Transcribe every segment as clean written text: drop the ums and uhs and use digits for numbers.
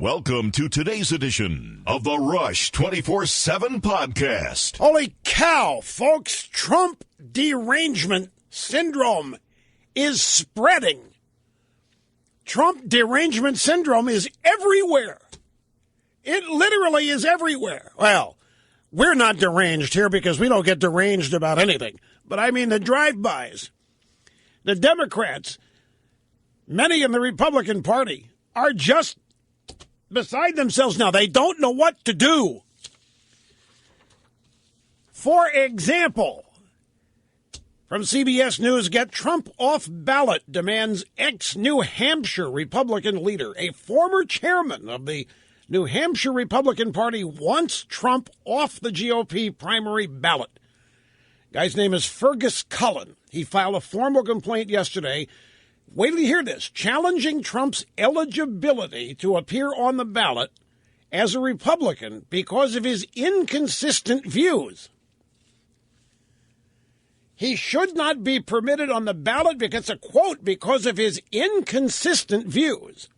Welcome to today's edition of the Rush 24/7 podcast. Holy cow, folks. Trump derangement syndrome is spreading. Trump derangement syndrome is everywhere. It literally is everywhere. Well, we're not deranged here because we don't get deranged about anything. But I mean the drive-bys. The Democrats, many in the Republican Party, are just beside themselves now. They don't know what to do. For example, from CBS News, get Trump off ballot, demands ex-New Hampshire Republican leader. A former chairman of the New Hampshire Republican Party wants Trump off the GOP primary ballot. Guy's name is Fergus Cullen. He filed a formal complaint yesterday. Wait till you hear this. Challenging Trump's eligibility to appear on the ballot as a Republican because of his inconsistent views. He should not be permitted on the ballot because, a quote, because of his inconsistent views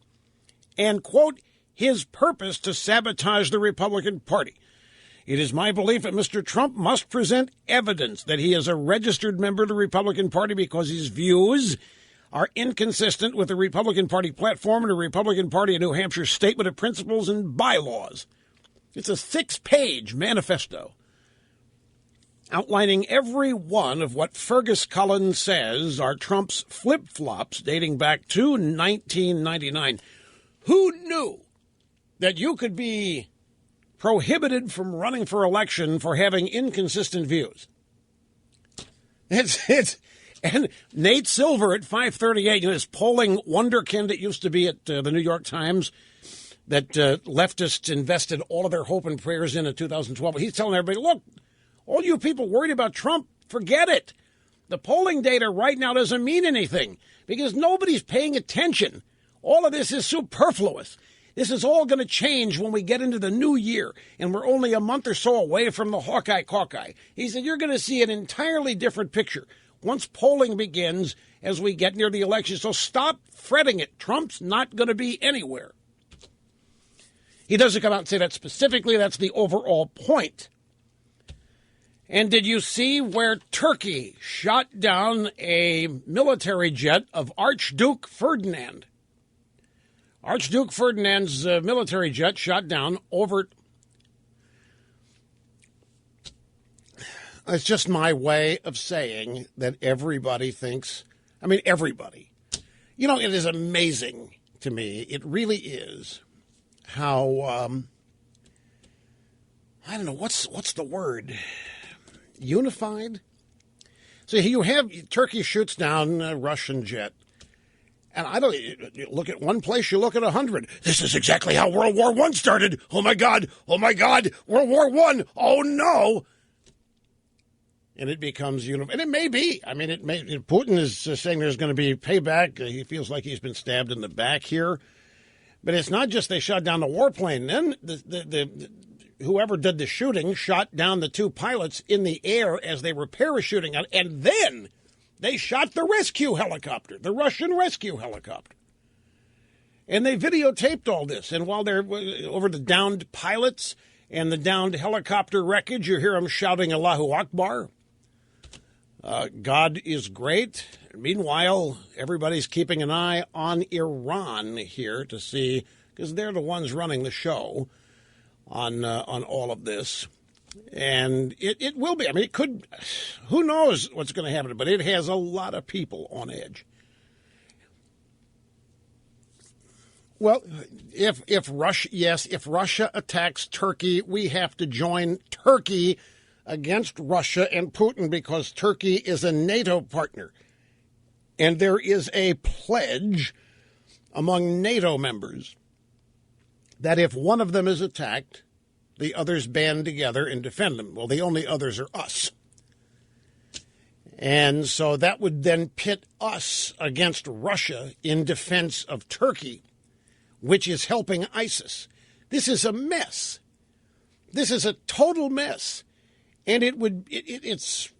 and, quote, his purpose to sabotage the Republican Party. It is my belief that Mr. Trump must present evidence that he is a registered member of the Republican Party because his views are inconsistent with the Republican Party platform and the Republican Party of New Hampshire statement of principles and bylaws. It's a 6-page manifesto outlining every one of what Fergus Cullen says are Trump's flip-flops dating back to 1999. Who knew that you could be prohibited from running for election for having inconsistent views? And Nate Silver at 538, this polling wonderkind it used to be at the New York Times that leftists invested all of their hope and prayers in 2012. He's telling everybody, look, all you people worried about Trump, forget it. The polling data right now doesn't mean anything because nobody's paying attention. All of this is superfluous. This is all going to change when we get into the new year, and we're only a month or so away from the Hawkeye. He said you're going to see an entirely different picture once polling begins as we get near the election. So stop fretting it. Trump's not going to be anywhere. He doesn't come out and say that specifically. That's the overall point. And did you see where Turkey shot down a military jet of Archduke Ferdinand? Archduke Ferdinand's military jet shot down over. It's just my way of saying that everybody thinks, everybody. It is amazing to me. It really is how, I don't know, what's the word? Unified? So you have Turkey shoots down a Russian jet. And you look at one place, you look at 100. This is exactly how World War I started. Oh, my God. World War I. Oh, no. And it becomes unified. And it may be. Putin is saying there's going to be payback. He feels like he's been stabbed in the back here. But it's not just they shot down the warplane. Then whoever did the shooting shot down the 2 pilots in the air as they were parachuting out. And then they shot the rescue helicopter, the Russian rescue helicopter. And they videotaped all this. And while they're over the downed pilots and the downed helicopter wreckage, you hear them shouting Allahu Akbar. God is great. Meanwhile, everybody's keeping an eye on Iran here to see, because they're the ones running the show on all of this. And it will be. It could. Who knows what's going to happen? But it has a lot of people on edge. Well, if Russia attacks Turkey, we have to join Turkey against Russia and Putin because Turkey is a NATO partner. And there is a pledge among NATO members that if one of them is attacked, the others band together and defend them. Well, the only others are us. And so that would then pit us against Russia in defense of Turkey, which is helping ISIS. This is a mess. This is a total mess. And it's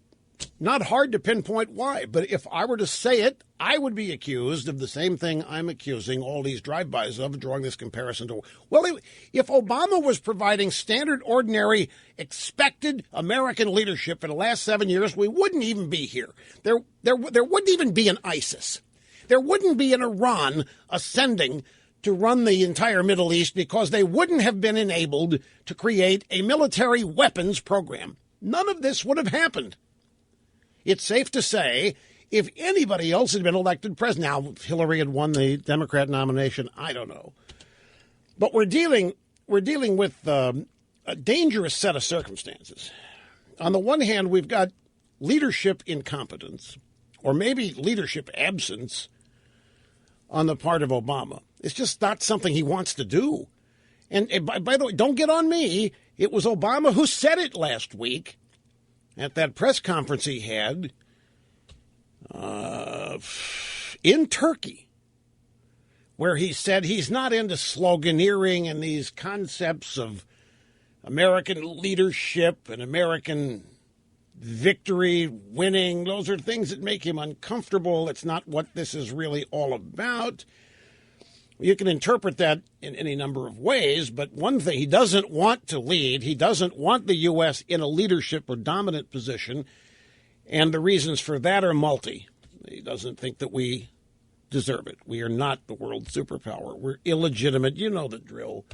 Not hard to pinpoint why, but if I were to say it, I would be accused of the same thing I'm accusing all these drive-bys of, drawing this comparison to. Well, if Obama was providing standard, ordinary, expected American leadership for the last 7 years, we wouldn't even be here. There wouldn't even be an ISIS. There wouldn't be an Iran ascending to run the entire Middle East because they wouldn't have been enabled to create a military weapons program. None of this would have happened. It's safe to say if anybody else had been elected president, now if Hillary had won the Democrat nomination, I don't know. But we're dealing with a dangerous set of circumstances. On the one hand, we've got leadership incompetence, or maybe leadership absence on the part of Obama. It's just not something he wants to do. And by the way, don't get on me. It was Obama who said it last week at that press conference he had in Turkey, where he said he's not into sloganeering and these concepts of American leadership and American victory, winning. Those are things that make him uncomfortable. It's not what this is really all about. You can interpret that in any number of ways, but one thing, he doesn't want to lead. He doesn't want the U.S. in a leadership or dominant position, and the reasons for that are multi. He doesn't think that we deserve it. We are not the world superpower. We're illegitimate. You know the drill.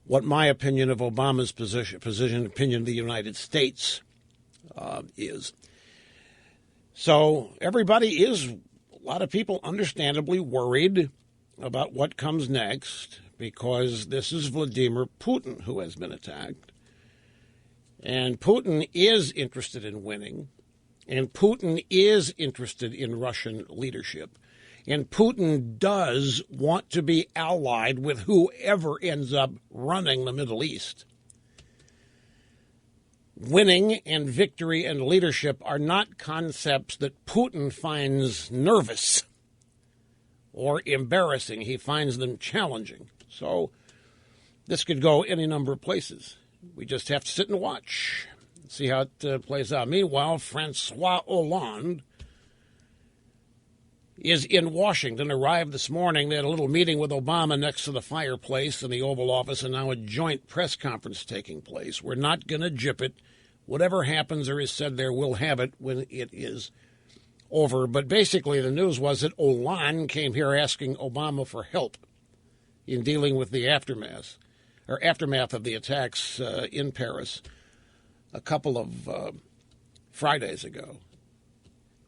What my opinion of Obama's opinion of the United States is. So everybody is, a lot of people understandably worried about what comes next, because this is Vladimir Putin who has been attacked. And Putin is interested in winning. And Putin is interested in Russian leadership. And Putin does want to be allied with whoever ends up running the Middle East. Winning and victory and leadership are not concepts that Putin finds nervous or embarrassing. He finds them challenging. So this could go any number of places. We just have to sit and watch, see how it plays out. Meanwhile, Francois Hollande is in Washington, arrived this morning. They had a little meeting with Obama next to the fireplace in the Oval Office, and now a joint press conference taking place. We're not going to jip it. Whatever happens or is said there, we'll have it when it is over. But basically the news was that Hollande came here asking Obama for help in dealing with the aftermath of the attacks in Paris a couple of Fridays ago.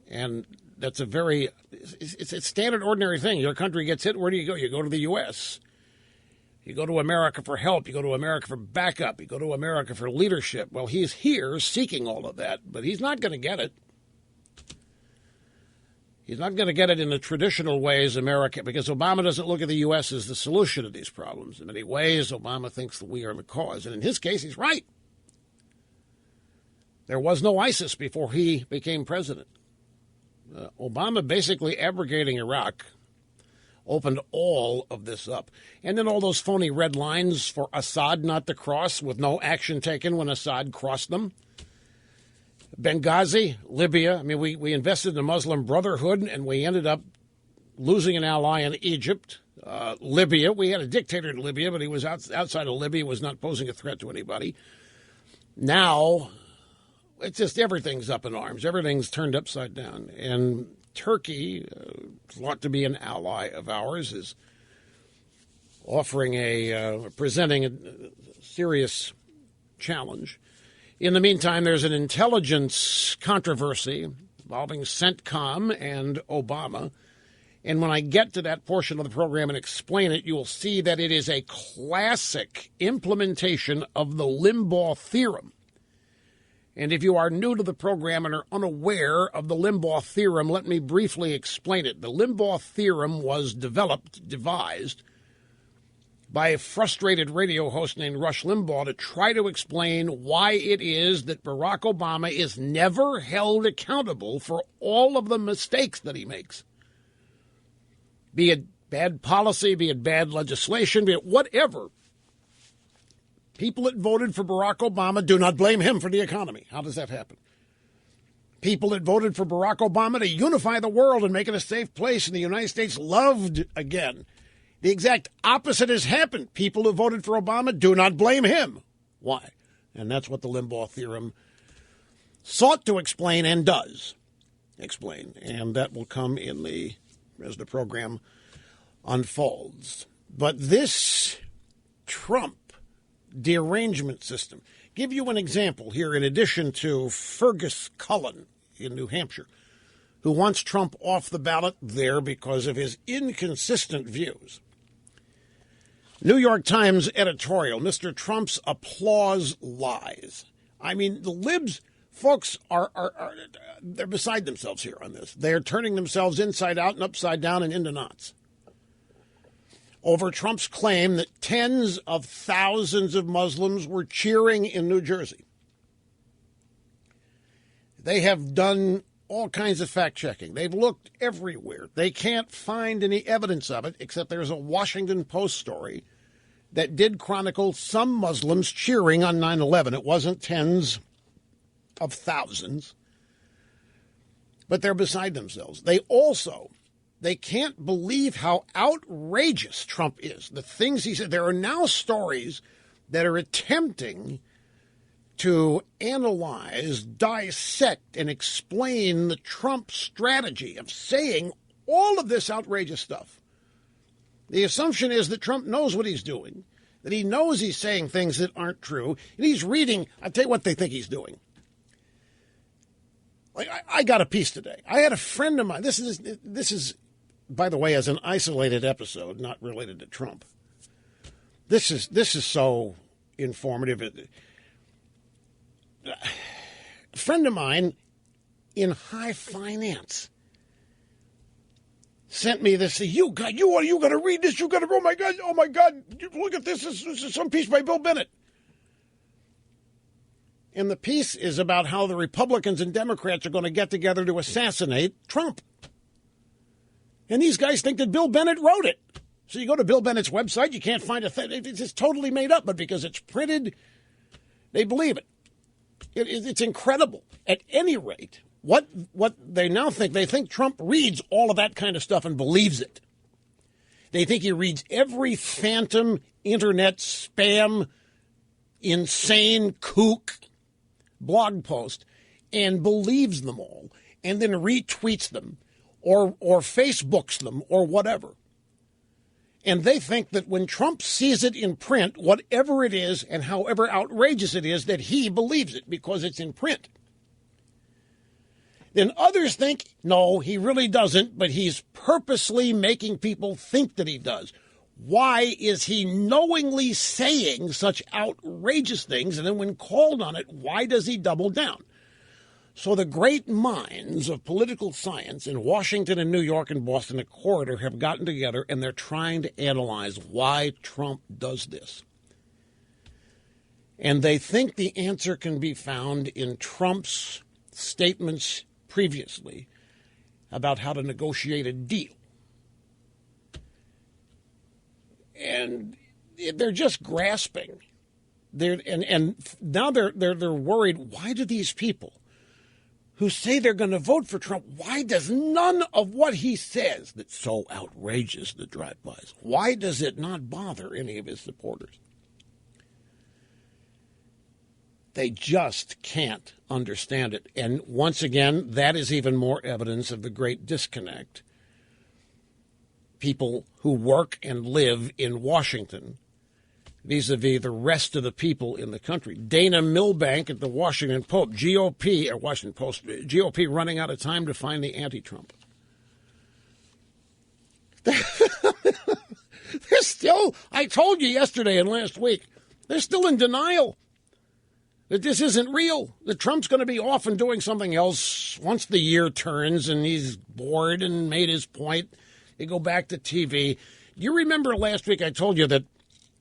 And that's it's a standard, ordinary thing. Your country gets hit, where do you go? You go to the U.S. You go to America for help. You go to America for backup. You go to America for leadership. Well, he's here seeking all of that, but he's not going to get it. He's not going to get it in the traditional ways America, because Obama doesn't look at the U.S. as the solution to these problems. In many ways, Obama thinks that we are the cause. And in his case, he's right. There was no ISIS before he became president. Obama basically abrogating Iraq opened all of this up. And then all those phony red lines for Assad not to cross, with no action taken when Assad crossed them. Benghazi, Libya. I mean, we invested in the Muslim Brotherhood, and we ended up losing an ally in Egypt. Libya, we had a dictator in Libya, but he was outside of Libya, was not posing a threat to anybody. Now, it's just everything's up in arms. Everything's turned upside down. And Turkey, thought to be an ally of ours, is presenting a serious challenge. In the meantime, there's an intelligence controversy involving CENTCOM and Obama. And when I get to that portion of the program and explain it, you will see that it is a classic implementation of the Limbaugh theorem. And if you are new to the program and are unaware of the Limbaugh theorem, let me briefly explain it. The Limbaugh theorem was devised by a frustrated radio host named Rush Limbaugh to try to explain why it is that Barack Obama is never held accountable for all of the mistakes that he makes. Be it bad policy, be it bad legislation, be it whatever. People that voted for Barack Obama do not blame him for the economy. How does that happen? People that voted for Barack Obama to unify the world and make it a safe place, and the United States loved again. The exact opposite has happened. People who voted for Obama do not blame him. Why? And that's what the Limbaugh theorem sought to explain and does explain. And that will come as the program unfolds. But this Trump derangement system, give you an example here in addition to Fergus Cullen in New Hampshire, who wants Trump off the ballot there because of his inconsistent views. New York Times editorial, Mr. Trump's applause lies. I mean, the libs, folks, they're beside themselves here on this. They're turning themselves inside out and upside down and into knots over Trump's claim that tens of thousands of Muslims were cheering in New Jersey. They have done all kinds of fact-checking. They've looked everywhere. They can't find any evidence of it, except there's a Washington Post story that did chronicle some Muslims cheering on 9/11. It wasn't tens of thousands, but they're beside themselves. They can't believe how outrageous Trump is. The things he said. There are now stories that are attempting to analyze, dissect, and explain the Trump strategy of saying all of this outrageous stuff. The assumption is that Trump knows what he's doing, that he knows he's saying things that aren't true, and he's reading. I'll tell you what they think he's doing. Like I got a piece today. I had a friend of mine. This is, by the way, as an isolated episode, not related to Trump. This is so informative. A friend of mine in high finance sent me this. You got to read this. You got to. Oh my God! Look at this. This is some piece by Bill Bennett. And the piece is about how the Republicans and Democrats are going to get together to assassinate Trump. And these guys think that Bill Bennett wrote it. So you go to Bill Bennett's website, you can't find a thing. It's just totally made up, but because it's printed, they believe it. It's incredible. At any rate, what they now think, they think Trump reads all of that kind of stuff and believes it. They think he reads every phantom internet spam, insane kook blog post and believes them all and then retweets them or Facebooks them or whatever. And they think that when Trump sees it in print, whatever it is and however outrageous it is, that he believes it because it's in print. Then others think, no, he really doesn't, but he's purposely making people think that he does. Why is he knowingly saying such outrageous things? And then when called on it, why does he double down? So the great minds of political science in Washington and New York and Boston, a corridor, have gotten together and they're trying to analyze why Trump does this. And they think the answer can be found in Trump's statements previously about how to negotiate a deal. And they're just grasping. And now they're worried. Why do these people who say they're going to vote for Trump, why does none of what he says that's so outrageous that drive-bys, why does it not bother any of his supporters? They just can't understand it. And once again, that is even more evidence of the great disconnect. People who work and live in Washington vis-a-vis the rest of the people in the country. Dana Milbank at the Washington Post, GOP running out of time to find the anti-Trump. They're still, I told you yesterday and last week, they're still in denial that this isn't real, that Trump's going to be off and doing something else once the year turns and he's bored and made his point. They go back to TV. You remember last week I told you that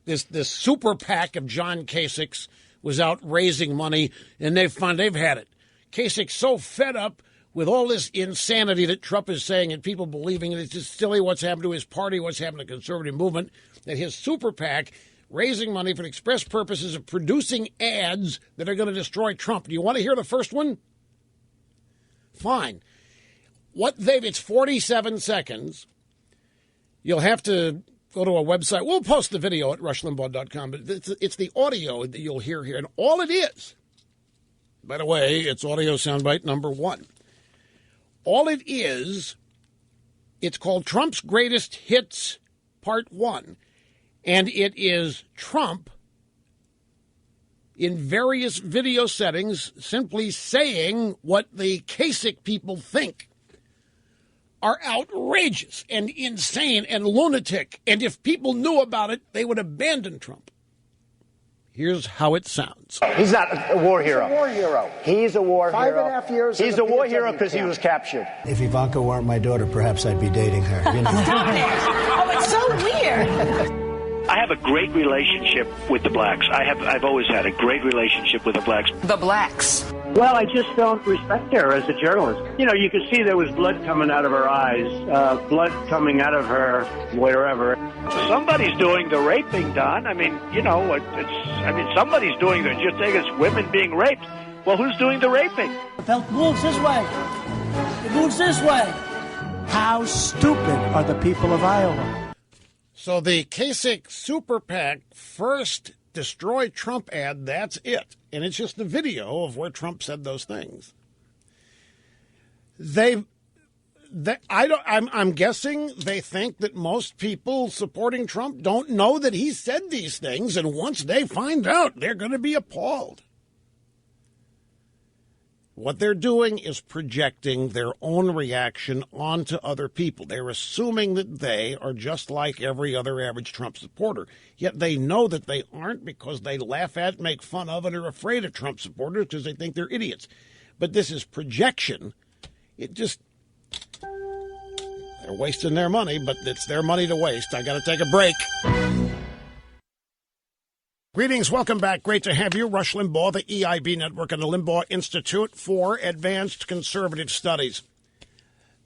this super PAC of John Kasich's was out raising money, and they've had it. Kasich's so fed up with all this insanity that Trump is saying and people believing it. It's just silly what's happened to his party, what's happened to the conservative movement, that his super PAC raising money for the express purposes of producing ads that are going to destroy Trump. Do you want to hear the first one? Fine. It's 47 seconds. You'll have to go to a website. We'll post the video at rushlimbaugh.com, but it's the audio that you'll hear here. And all it is, by the way, it's audio soundbite number 1. All it is, it's called Trump's Greatest Hits Part 1. And it is Trump in various video settings simply saying what the Kasich people think are outrageous and insane and lunatic. And if people knew about it, they would abandon Trump. Here's how it sounds. He's not a war hero. He's a war hero. He's a war hero. 5.5 years. He's a war hero because he was captured. If Ivanka weren't my daughter, perhaps I'd be dating her. You know? Stop it! Oh, it's so weird. I have a great relationship with the blacks. I've always had a great relationship with the blacks. The blacks. Well, I just don't respect her as a journalist. You know, you could see there was blood coming out of her eyes, blood coming out of her wherever. Somebody's doing the raping, Don. I mean, you know, somebody's doing the. You're saying it's women being raped. Well, who's doing the raping? The belt moves this way. It moves this way. How stupid are the people of Iowa? So the Kasich Super PAC first destroy Trump ad, that's it. And it's just a video of where Trump said those things. I'm guessing they think that most people supporting Trump don't know that he said these things, and once they find out, they're going to be appalled. What they're doing is projecting their own reaction onto other people. They're assuming that they are just like every other average Trump supporter. Yet they know that they aren't because they laugh at, make fun of, and are afraid of Trump supporters because they think they're idiots. But this is projection. They're wasting their money, but it's their money to waste. I got to take a break. Greetings, welcome back. Great to have you. Rush Limbaugh, the EIB Network, and the Limbaugh Institute for Advanced Conservative Studies.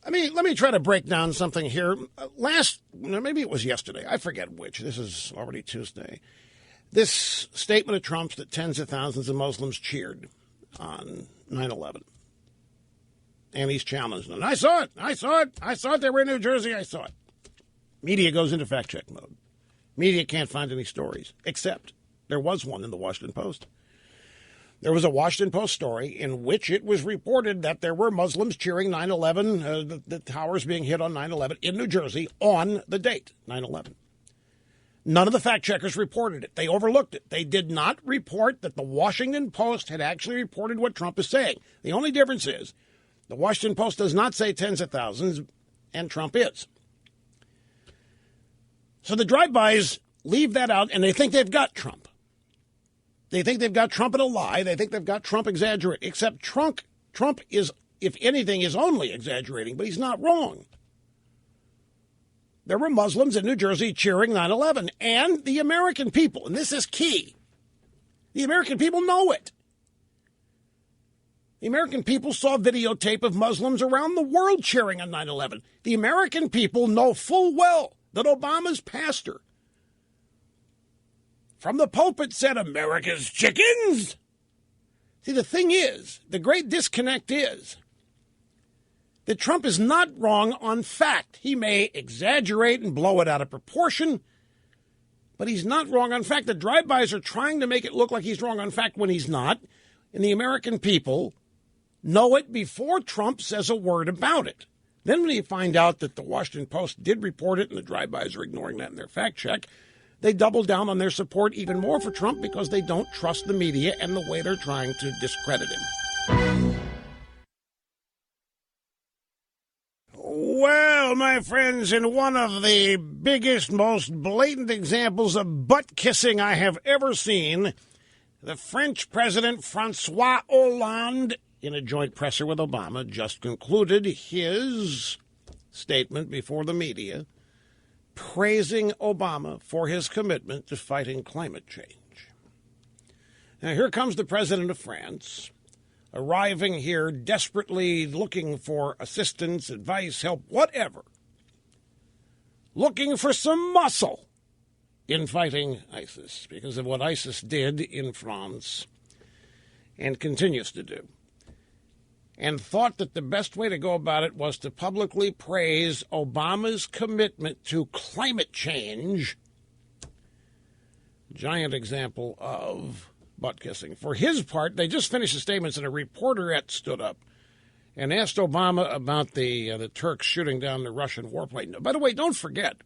Let me try to break down something here. Maybe it was yesterday. I forget which. This is already Tuesday. This statement of Trump's that tens of thousands of Muslims cheered on 9/11. And he's challenged them. I saw it. They were in New Jersey. I saw it. Media goes into fact-check mode. Media can't find any stories, except there was one in the Washington Post. There was a Washington Post story in which it was reported that there were Muslims cheering 9/11, the towers being hit on 9/11 in New Jersey on the date, 9/11. None of the fact-checkers reported it. They overlooked it. They did not report that the Washington Post had actually reported what Trump is saying. The only difference is the Washington Post does not say tens of thousands, and Trump is. So the drive-bys leave that out, and they think they've got Trump. They think they've got Trump in a lie. They think they've got Trump exaggerating. Except Trump is, if anything, is only exaggerating, but he's not wrong. There were Muslims in New Jersey cheering 9/11, and the American people, and this is key, the American people know it. The American people saw videotape of Muslims around the world cheering on 9/11. The American people know full well that Obama's pastor from the pulpit said, "America's chickens." See, the thing is, the great disconnect is that Trump is not wrong on fact. He may exaggerate and blow it out of proportion, but he's not wrong on fact. The drive-bys are trying to make it look like he's wrong on fact when he's not, and the American people know it before Trump says a word about it. Then when you find out that the Washington Post did report it and the drive-bys are ignoring that in their fact check, they double down on their support even more for Trump because they don't trust the media and the way they're trying to discredit him. Well, my friends, in one of the biggest, most blatant examples of butt-kissing I have ever seen, the French President François Hollande, in a joint presser with Obama, just concluded his statement before the media praising Obama for his commitment to fighting climate change. Now, here comes the president of France, arriving here desperately looking for assistance, advice, help, whatever, looking for some muscle in fighting ISIS because of what ISIS did in France and continues to do. and thought that the best way to go about it was to publicly praise Obama's commitment to climate change. Giant example of butt-kissing. For his part, they just finished the statements, and a reporterette stood up and asked Obama about the Turks shooting down the Russian warplane. By the way, don't forget,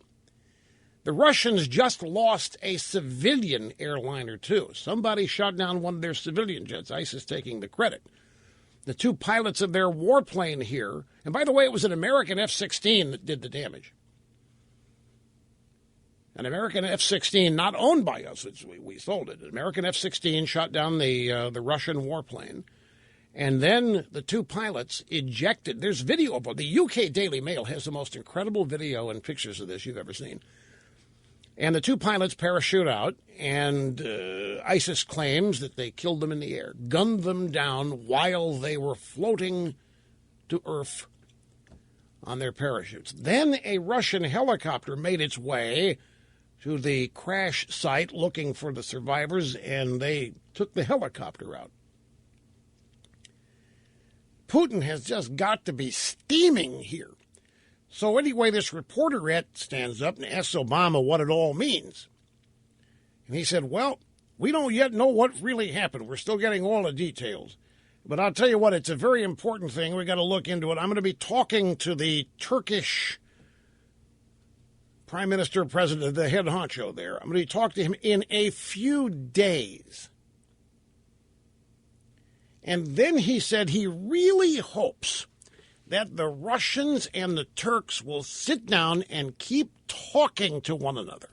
the Russians just lost a civilian airliner, too. Somebody shot down one of their civilian jets, ISIS taking the credit. The two pilots of their warplane here, and by the way, it was an American F-16 that did the damage. An American F-16 not owned by us, we sold it. An American F-16 shot down the Russian warplane. And then the two pilots ejected. There's video of it. The UK Daily Mail has the most incredible video and pictures of this you've ever seen. And the two pilots parachute out, and ISIS claims that they killed them in the air, gunned them down while they were floating to Earth on their parachutes. Then a Russian helicopter made its way to the crash site looking for the survivors, and they took the helicopter out. Putin has just got to be steaming here. So anyway, this reporterette stands up and asks Obama what it all means. And he said, well, we don't yet know what really happened. We're still getting all the details. But I'll tell you what, it's a very important thing. We've got to look into it. I'm going to be talking to the Turkish Prime Minister, President, the head honcho there. I'm going to be talking to him in a few days. And then he said he really hopes that the Russians and the Turks will sit down and keep talking to one another,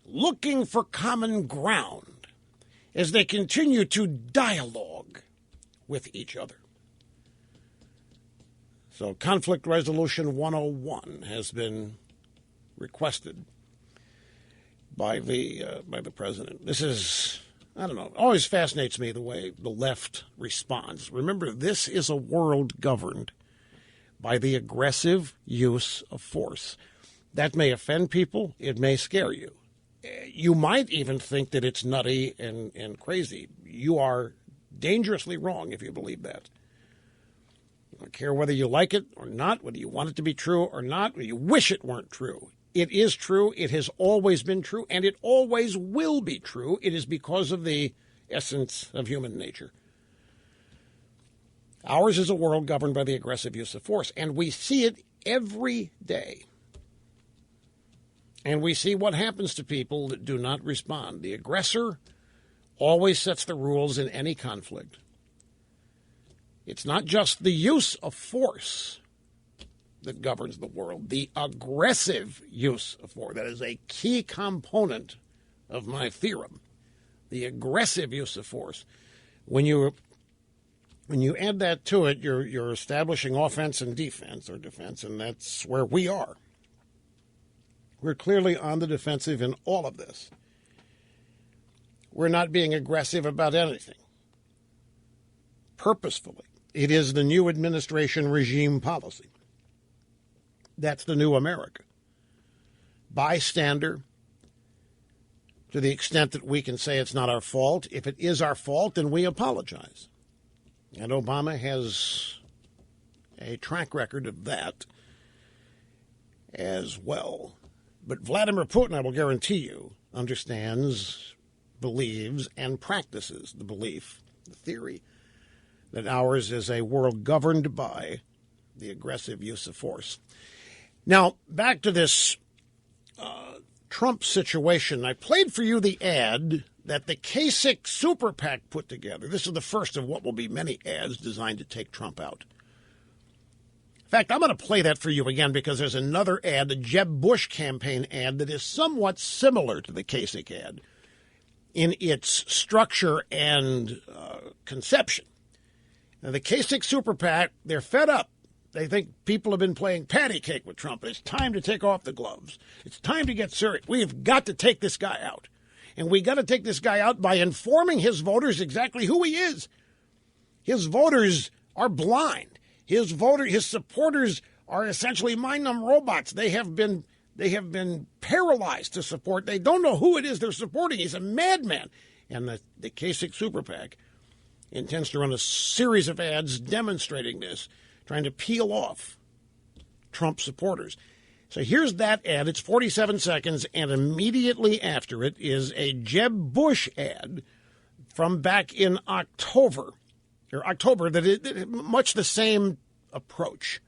looking for common ground as they continue to dialogue with each other. So Conflict Resolution 101 has been requested by the president. This is, I don't know, it always fascinates me the way the left responds. Remember, this is a world governed by the aggressive use of force. That may offend people. It may scare you. You might even think that it's nutty and crazy. You are dangerously wrong if you believe that. I don't care whether you like it or not, whether you want it to be true or not, whether you wish it weren't true. It is true. It has always been true, and it always will be true. It is because of the essence of human nature. Ours is a world governed by the aggressive use of force, and we see it every day. And we see what happens to people that do not respond. The aggressor always sets the rules in any conflict. It's not just the use of force that governs the world. The aggressive use of force, that is a key component of my theorem. The aggressive use of force. When you add that to it, you're establishing offense and defense, or defense, and that's where we are. We're clearly on the defensive in all of this. We're not being aggressive about anything. Purposefully. It is the new administration regime policy. That's the new America. Bystander, to the extent that we can say it's not our fault. If it is our fault, then we apologize. And Obama has a track record of that as well. But Vladimir Putin, I will guarantee you, understands, believes, and practices the belief, the theory, that ours is a world governed by the aggressive use of force. Now, back to this Trump situation. I played for you the ad that the Kasich Super PAC put together. This is the first of what will be many ads designed to take Trump out. In fact, I'm going to play that for you again because there's another ad, the Jeb Bush campaign ad, that is somewhat similar to the Kasich ad in its structure and conception. Now, the Kasich Super PAC, they're fed up. They think people have been playing patty cake with Trump. It's time to take off the gloves. It's time to get serious. We've got to take this guy out. And we got to take this guy out by informing his voters exactly who he is. His voters are blind. His supporters are essentially mind-numb robots. They have been paralyzed to support. They don't know who it is they're supporting. He's a madman. And the Kasich Super PAC intends to run a series of ads demonstrating this, trying to peel off Trump supporters. So here's that ad. It's 47 seconds, and immediately after it is a Jeb Bush ad from back in October, that is much the same approach.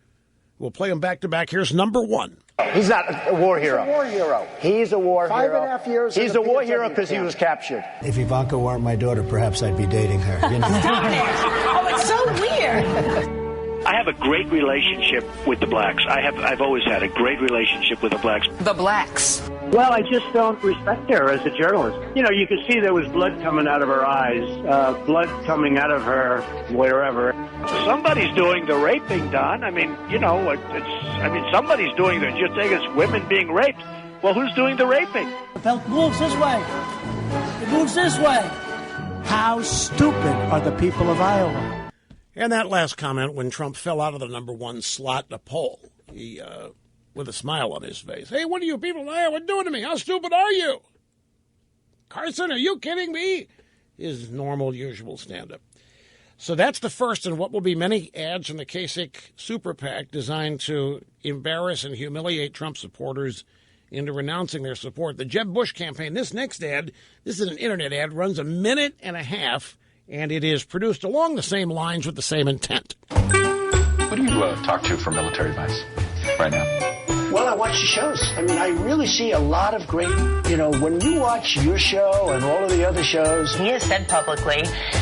We'll play them back to back. Here's number one. He's not a war hero. He's a war hero. He's a war hero. 5.5 years. He's a war hero because he was captured. If Ivanka weren't my daughter, perhaps I'd be dating her. You know? Oh, it's so weird. I have a great relationship with the blacks. I've always had a great relationship with the blacks. The blacks. Well, I just don't respect her as a journalist. You know, you could see there was blood coming out of her eyes, blood coming out of her wherever. Somebody's doing the raping, Don. I mean, you know, somebody's doing the just saying it's women being raped. Well, who's doing the raping? The belt moves this way. It moves this way. How stupid are the people of Iowa? And that last comment, when Trump fell out of the number one slot in a poll, he, with a smile on his face, "Hey, what are you people in Iowa doing to me? How stupid are you? Carson, are you kidding me?" His normal, usual stand-up. So that's the first in what will be many ads from the Kasich Super PAC designed to embarrass and humiliate Trump supporters into renouncing their support. The Jeb Bush campaign, this next ad, this is an internet ad, runs a minute and a half, and it is produced along the same lines with the same intent. Who do you talk to for military advice right now? Well, I watch the shows. I mean, I really see a lot of great, when you watch your show and all of the other shows. He has said publicly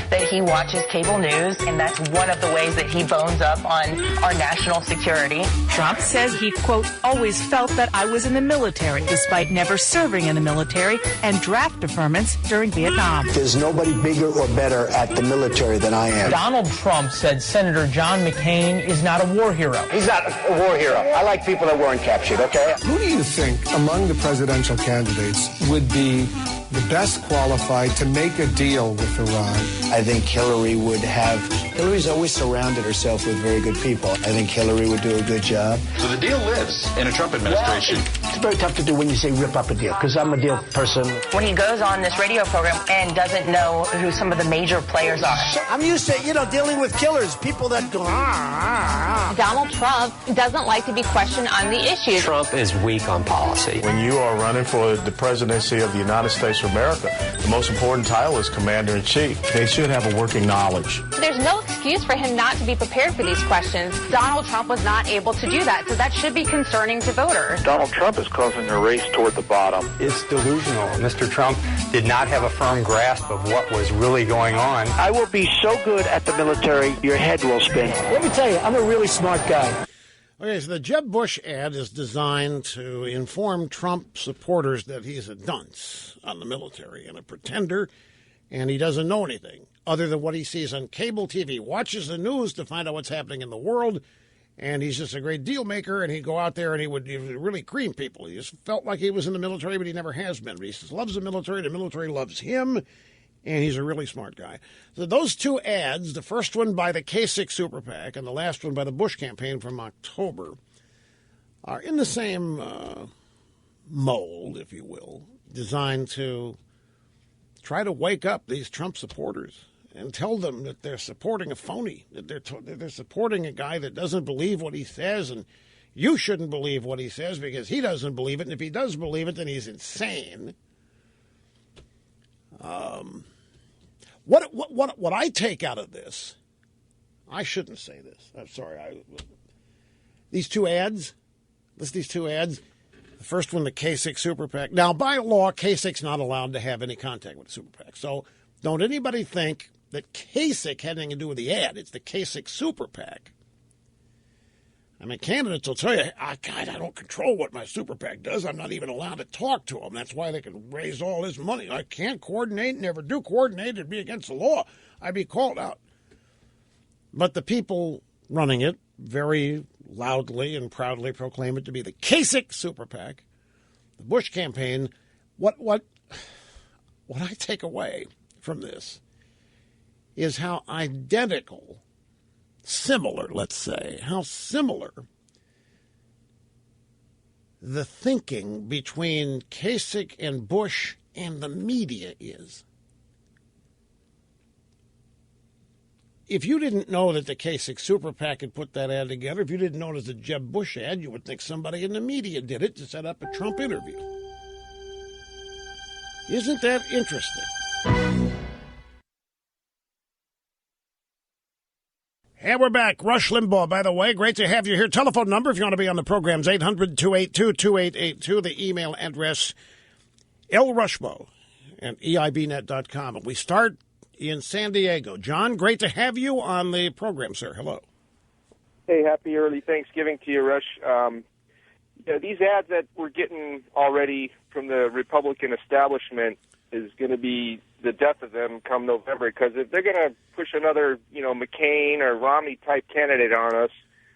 that he watches cable news, and that's one of the ways that he bones up on our national security. Trump says he, quote, always felt that I was in the military, despite never serving in the military and draft deferments during Vietnam. There's nobody bigger or better at the military than I am. Donald Trump said Senator John McCain is not a war hero. He's not a war hero. I like people that weren't captured. Okay. Who do you think among the presidential candidates would be the best qualified to make a deal with Iran? I think Hillary would have. Hillary's always surrounded herself with very good people. I think Hillary would do a good job. So the deal lives in a Trump administration. Well, it's very tough to do when you say rip up a deal, because I'm a deal person. When he goes on this radio program and doesn't know who some of the major players are. I'm used to, dealing with killers, people that go, Donald Trump doesn't like to be questioned on the issue. Trump is weak on policy. When you are running for the presidency of the United States of America, the most important title is Commander-in-Chief. They should have a working knowledge. There's no excuse for him not to be prepared for these questions. Donald Trump was not able to do that, so that should be concerning to voters. Donald Trump is causing a race toward the bottom. It's delusional. Mr. Trump did not have a firm grasp of what was really going on. I will be so good at the military, your head will spin. Let me tell you, I'm a really smart guy. Okay, so the Jeb Bush ad is designed to inform Trump supporters that he's a dunce on the military and a pretender, and he doesn't know anything other than what he sees on cable TV. Watches the news to find out what's happening in the world, and he's just a great deal maker, and he'd go out there and he would really cream people. He just felt like he was in the military, but he never has been. But he just loves the military loves him, and he's a really smart guy. So those two ads, the first one by the Kasich Super PAC and the last one by the Bush campaign from October, are in the same mold, if you will, designed to try to wake up these Trump supporters and tell them that they're supporting a phony, that they're supporting a guy that doesn't believe what he says, and you shouldn't believe what he says because he doesn't believe it, and if he does believe it, then he's insane. What I take out of this, I shouldn't say this. I'm sorry. These two ads. The first one, the Kasich Super PAC. Now, by law, Kasich's not allowed to have any contact with the Super PAC. So don't anybody think that Kasich had anything to do with the ad. It's the Kasich Super PAC. I mean, candidates will tell you, I don't control what my Super PAC does. I'm not even allowed to talk to them. That's why they can raise all this money. I can't coordinate, never do coordinate. It'd be against the law. I'd be called out. But the people running it very loudly and proudly proclaim it to be the Kasich Super PAC. The Bush campaign, what I take away from this is how similar the thinking between Kasich and Bush and the media is. if you didn't know that the Kasich Super PAC had put that ad together, if you didn't know it was a Jeb Bush ad, you would think somebody in the media did it to set up a Trump interview. Isn't that interesting? And we're back. Rush Limbaugh, by the way. Great to have you here. Telephone number, if you want to be on the program's 800-282-2882. The email address, lrushmo at eibnet.com. And we start in San Diego. John, great to have you on the program, sir. Hello. Hey, happy early Thanksgiving to you, Rush. These ads that we're getting already from the Republican establishment is going to be the death of them come November, because if they're going to push another, McCain or Romney-type candidate on us,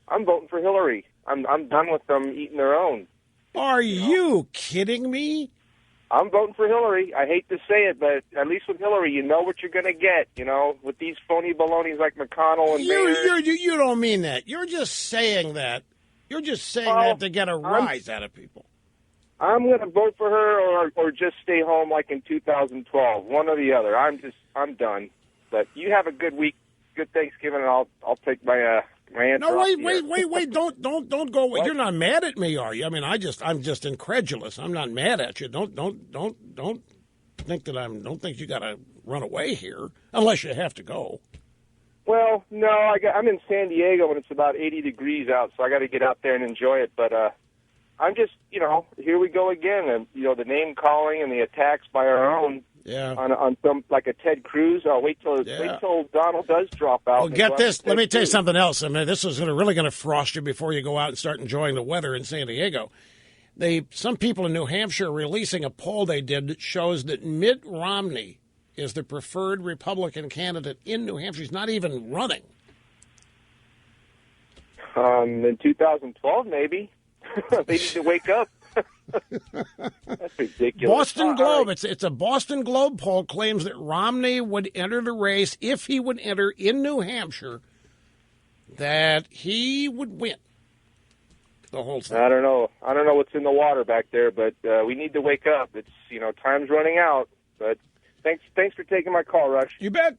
I'm voting for Hillary. I'm done with them eating their own. Are you kidding me? I'm voting for Hillary. I hate to say it, but at least with Hillary, you know what you're going to get, with these phony balonies like McConnell and Boehner. You don't mean that. You're just saying that. You're just saying that to get a rise out of people. I'm going to vote for her or just stay home like in 2012, one or the other. I'm done. But you have a good week, good Thanksgiving, and I'll take my answer. No, wait! Don't go. What? You're not mad at me, are you? I mean, I'm just incredulous. I'm not mad at you. Don't think that don't think you got to run away here unless you have to go. Well, no, I'm in San Diego and it's about 80 degrees out, so I got to get out there and enjoy it. But I'm just, here we go again, and the name calling and the attacks by our own. Yeah. On some like a Ted Cruz. Wait till Donald does drop out. Well, get this. Let me tell you something else. I mean, this is really going to frost you before you go out and start enjoying the weather in San Diego. Some people in New Hampshire are releasing a poll they did that shows that Mitt Romney is the preferred Republican candidate in New Hampshire. He's not even running. In 2012, maybe. They need to wake up. That's ridiculous. Boston Globe. It's a Boston Globe poll claims that Romney would enter the race if he would enter in New Hampshire, that he would win the whole thing. I don't know what's in the water back there, but we need to wake up. It's time's running out. But thanks for taking my call, Rush. You bet.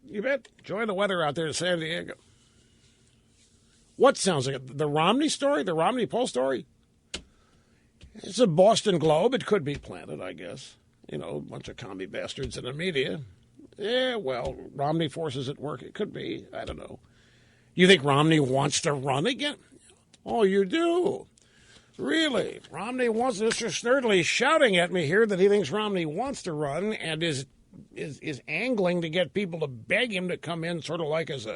Enjoy the weather out there in San Diego. What sounds like the Romney story? The Romney poll story? It's a Boston Globe. It could be planted, I guess. A bunch of commie bastards in the media. Yeah, well, Romney forces at work. It could be. I don't know. You think Romney wants to run again? Oh, you do? Really? Romney wants... Mr. Snerdley's shouting at me here that he thinks Romney wants to run and is angling to get people to beg him to come in sort of like as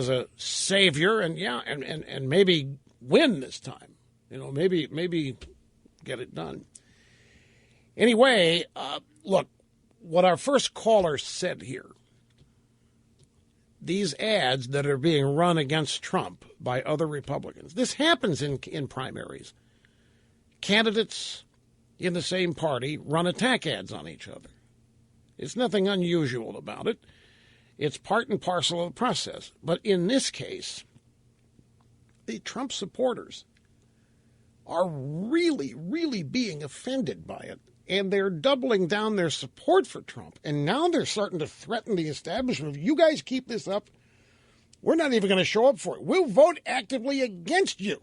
a savior and maybe win this time. Maybe get it done. Anyway, look, what our first caller said here, these ads that are being run against Trump by other Republicans, this happens in primaries. Candidates in the same party run attack ads on each other. It's nothing unusual about it. It's part and parcel of the process. But in this case, the Trump supporters are really, really being offended by it. And they're doubling down their support for Trump. And now they're starting to threaten the establishment. If you guys keep this up, we're not even going to show up for it. We'll vote actively against you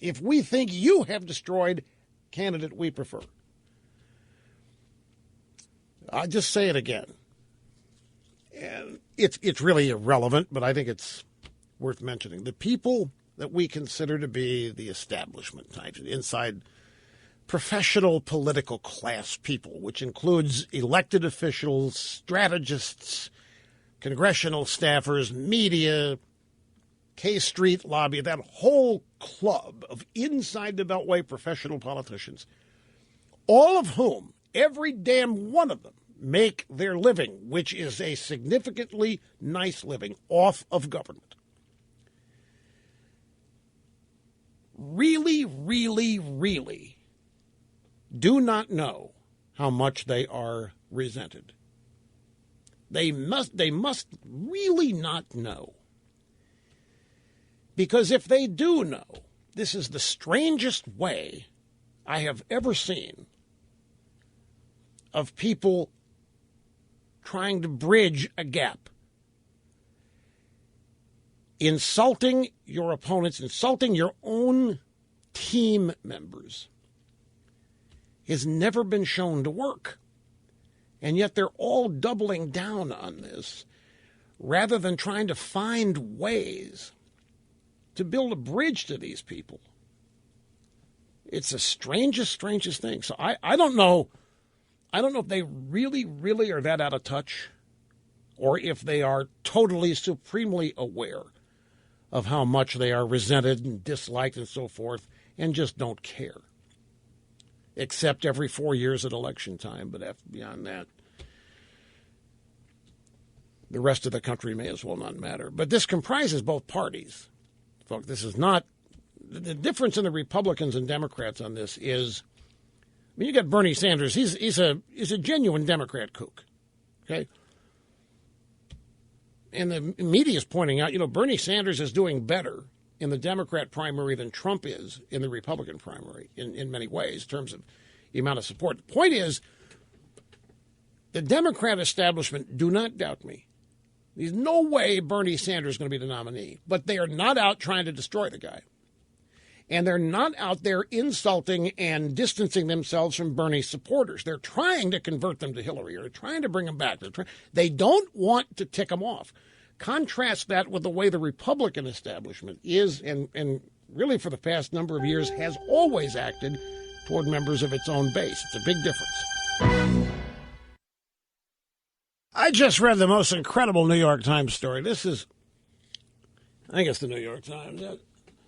if we think you have destroyed candidate we prefer. I'll just say it again. And it's really irrelevant, but I think it's worth mentioning. The people that we consider to be the establishment types, inside professional political class people, which includes elected officials, strategists, congressional staffers, media, K Street lobby, that whole club of inside the Beltway professional politicians, all of whom, every damn one of them, make their living, which is a significantly nice living, off of government. Really, really, really do not know how much they are resented. They must really not know. Because if they do know, this is the strangest way I have ever seen of people trying to bridge a gap Insulting your opponents, insulting your own team members has never been shown to work. And yet they're all doubling down on this rather than trying to find ways to build a bridge to these people. It's the strangest thing. So I don't know. I don't know if they really are that out of touch or if they are totally, supremely aware of how much they are resented and disliked and so forth and just don't care. Except every 4 years at election time. But beyond that, the rest of the country may as well not matter. But this comprises both parties. Folks, this is not... The difference in the Republicans and Democrats on this is... I mean, you got Bernie Sanders. He's a genuine Democrat kook. Okay? And the media is pointing out, Bernie Sanders is doing better in the Democrat primary than Trump is in the Republican primary in many ways in terms of the amount of support. The point is, the Democrat establishment, do not doubt me. There's no way Bernie Sanders is going to be the nominee, but they are not out trying to destroy the guy. And they're not out there insulting and distancing themselves from Bernie's supporters. They're trying to convert them to Hillary, or they're trying to bring them back. They don't want to tick them off. Contrast that with the way the Republican establishment is, and really for the past number of years has always acted toward members of its own base. It's a big difference. I just read the most incredible New York Times story. I think it's the New York Times.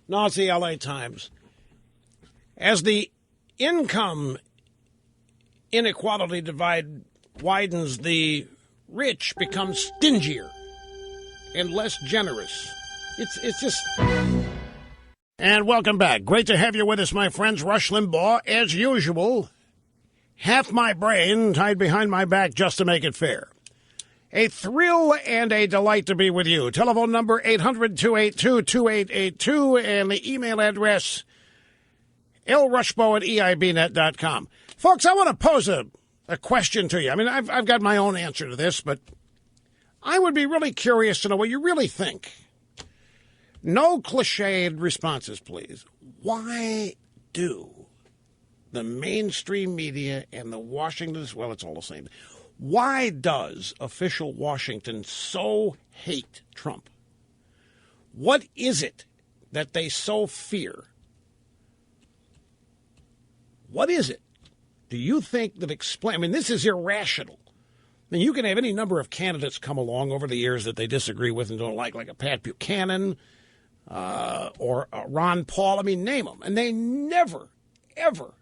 No, it's the LA Times. As the income inequality divide widens, the rich become stingier and less generous. It's just... And welcome back. Great to have you with us, my friends. Rush Limbaugh, as usual. Half my brain tied behind my back just to make it fair. A thrill and a delight to be with you. Telephone number 800-282-2882 and the email address lrushbo@eibnet.com. Folks, I want to pose a question to you. I mean, I've got my own answer to this, but I would be really curious to know what you really think. No cliched responses, please. Why do the mainstream media and the Washington, well, it's all the same. Why does official Washington so hate Trump? What is it that they so fear? What is it? Do you think that I mean, this is irrational. I mean, you can have any number of candidates come along over the years that they disagree with and don't like a Pat Buchanan or Ron Paul. I mean, name them. And they never, ever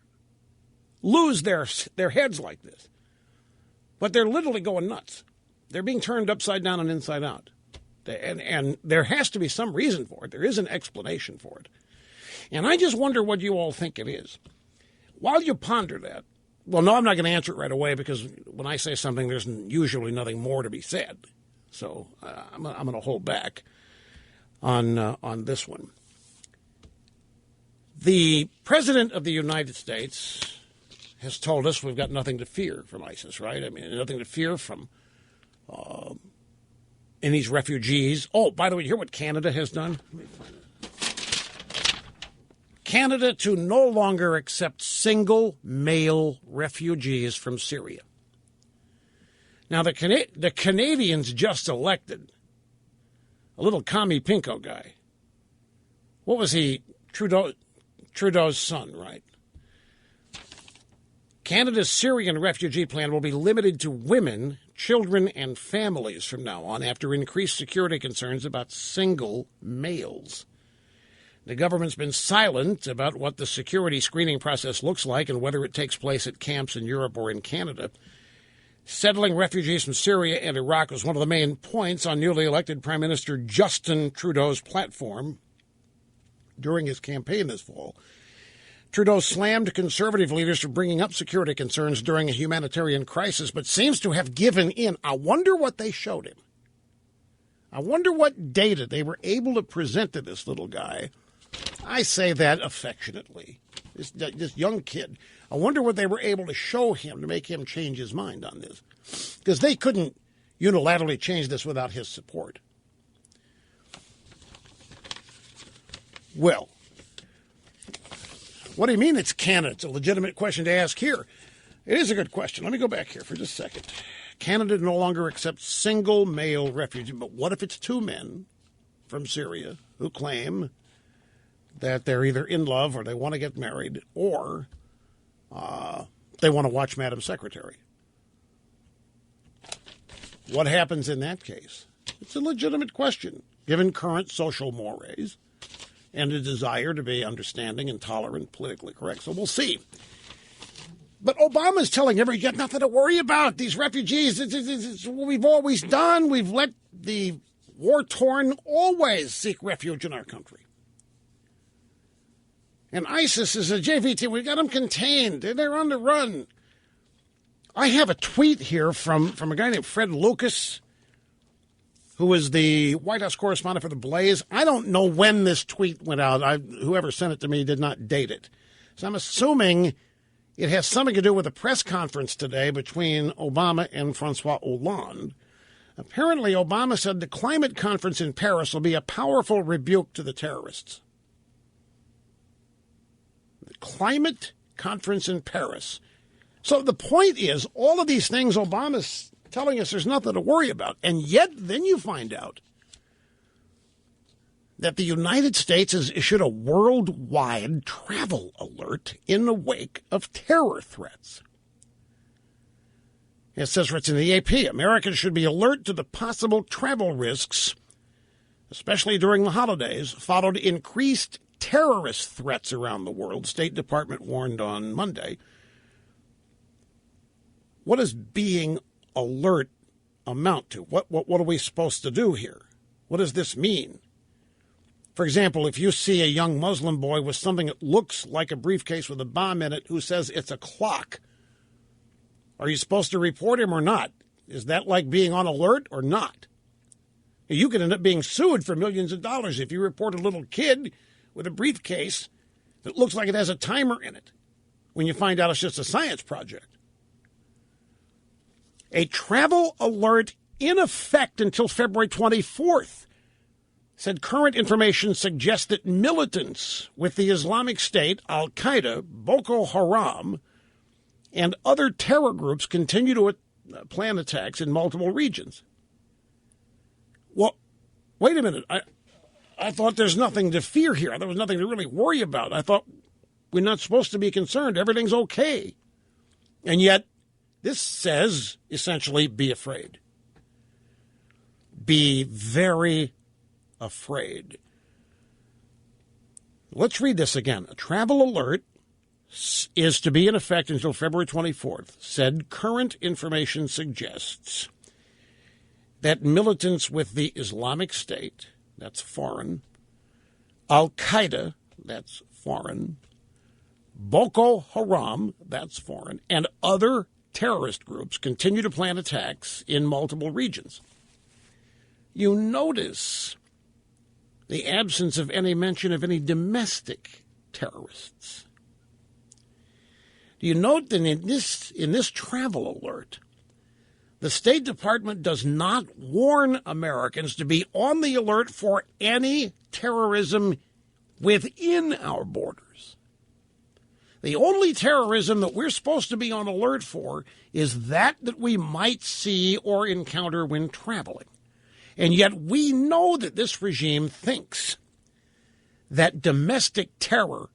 lose their heads like this. But they're literally going nuts. They're being turned upside down and inside out. And there has to be some reason for it. There is an explanation for it. And I just wonder what you all think it is. While you ponder that, well, no, I'm not going to answer it right away because when I say something, there's usually nothing more to be said. So I'm going to hold back on this one. The President of the United States has told us we've got nothing to fear from ISIS, right? I mean, nothing to fear from any of these refugees. Oh, by the way, you hear what Canada has done? Let me find it. Canada to no longer accept single male refugees from Syria. Now, the Canadians just elected a little commie pinko guy. What was he? Trudeau's son, right? Canada's Syrian refugee plan will be limited to women, children, and families from now on after increased security concerns about single males. The government's been silent about what the security screening process looks like and whether it takes place at camps in Europe or in Canada. Settling refugees from Syria and Iraq was one of the main points on newly elected Prime Minister Justin Trudeau's platform during his campaign this fall. Trudeau slammed conservative leaders for bringing up security concerns during a humanitarian crisis, but seems to have given in. I wonder what they showed him. I wonder what data they were able to present to this little guy. I say that affectionately. This young kid. I wonder what they were able to show him to make him change his mind on this. Because they couldn't unilaterally change this without his support. Well, what do you mean it's Canada? It's a legitimate question to ask here. It is a good question. Let me go back here for just a second. Canada no longer accepts single male refugees, but what if it's two men from Syria who claim that they're either in love or they want to get married or they want to watch Madam Secretary? What happens in that case? It's a legitimate question, given current social mores and a desire to be understanding and tolerant, politically correct. So we'll see. But Obama's telling everybody, you got nothing to worry about. These refugees, it's what we've always done. We've let the war-torn always seek refuge in our country. And ISIS is a JVT. We've got them contained. They're on the run. I have a tweet here from a guy named Fred Lucas, who is the White House correspondent for The Blaze. I don't know when this tweet went out. Whoever sent it to me did not date it. So I'm assuming it has something to do with a press conference today between Obama and Francois Hollande. Apparently, Obama said the climate conference in Paris will be a powerful rebuke to the terrorists. The climate conference in Paris. So the point is, all of these things Obama's telling us there's nothing to worry about. And yet, then you find out that the United States has issued a worldwide travel alert in the wake of terror threats. It says it's in the AP, Americans should be alert to the possible travel risks, especially during the holidays, followed increased terrorist threats around the world, State Department warned on Monday. What does being alert amount to? What are we supposed to do here? What does this mean? For example, if you see a young Muslim boy with something that looks like a briefcase with a bomb in it who says it's a clock, are you supposed to report him or not? Is that like being on alert or not? You could end up being sued for millions of dollars if you report a little kid with a briefcase that looks like it has a timer in it when you find out it's just a science project. A travel alert in effect until February 24th. Said current information suggests that militants with the Islamic State, Al-Qaeda, Boko Haram, and other terror groups continue to plan attacks in multiple regions. Well, wait a minute. I thought there's nothing to fear here. There was nothing to really worry about. I thought we're not supposed to be concerned. Everything's okay. And yet, this says, essentially, be afraid. Be very afraid. Let's read this again. A travel alert is to be in effect until February 24th. Said current information suggests that militants with the Islamic State, that's foreign, Al-Qaeda, that's foreign, Boko Haram, that's foreign, and other terrorist groups continue to plan attacks in multiple regions. You notice the absence of any mention of any domestic terrorists. Do you note that in this travel alert, the State Department does not warn Americans to be on the alert for any terrorism within our borders? The only terrorism that we're supposed to be on alert for is that we might see or encounter when traveling. And yet we know that this regime thinks that domestic terror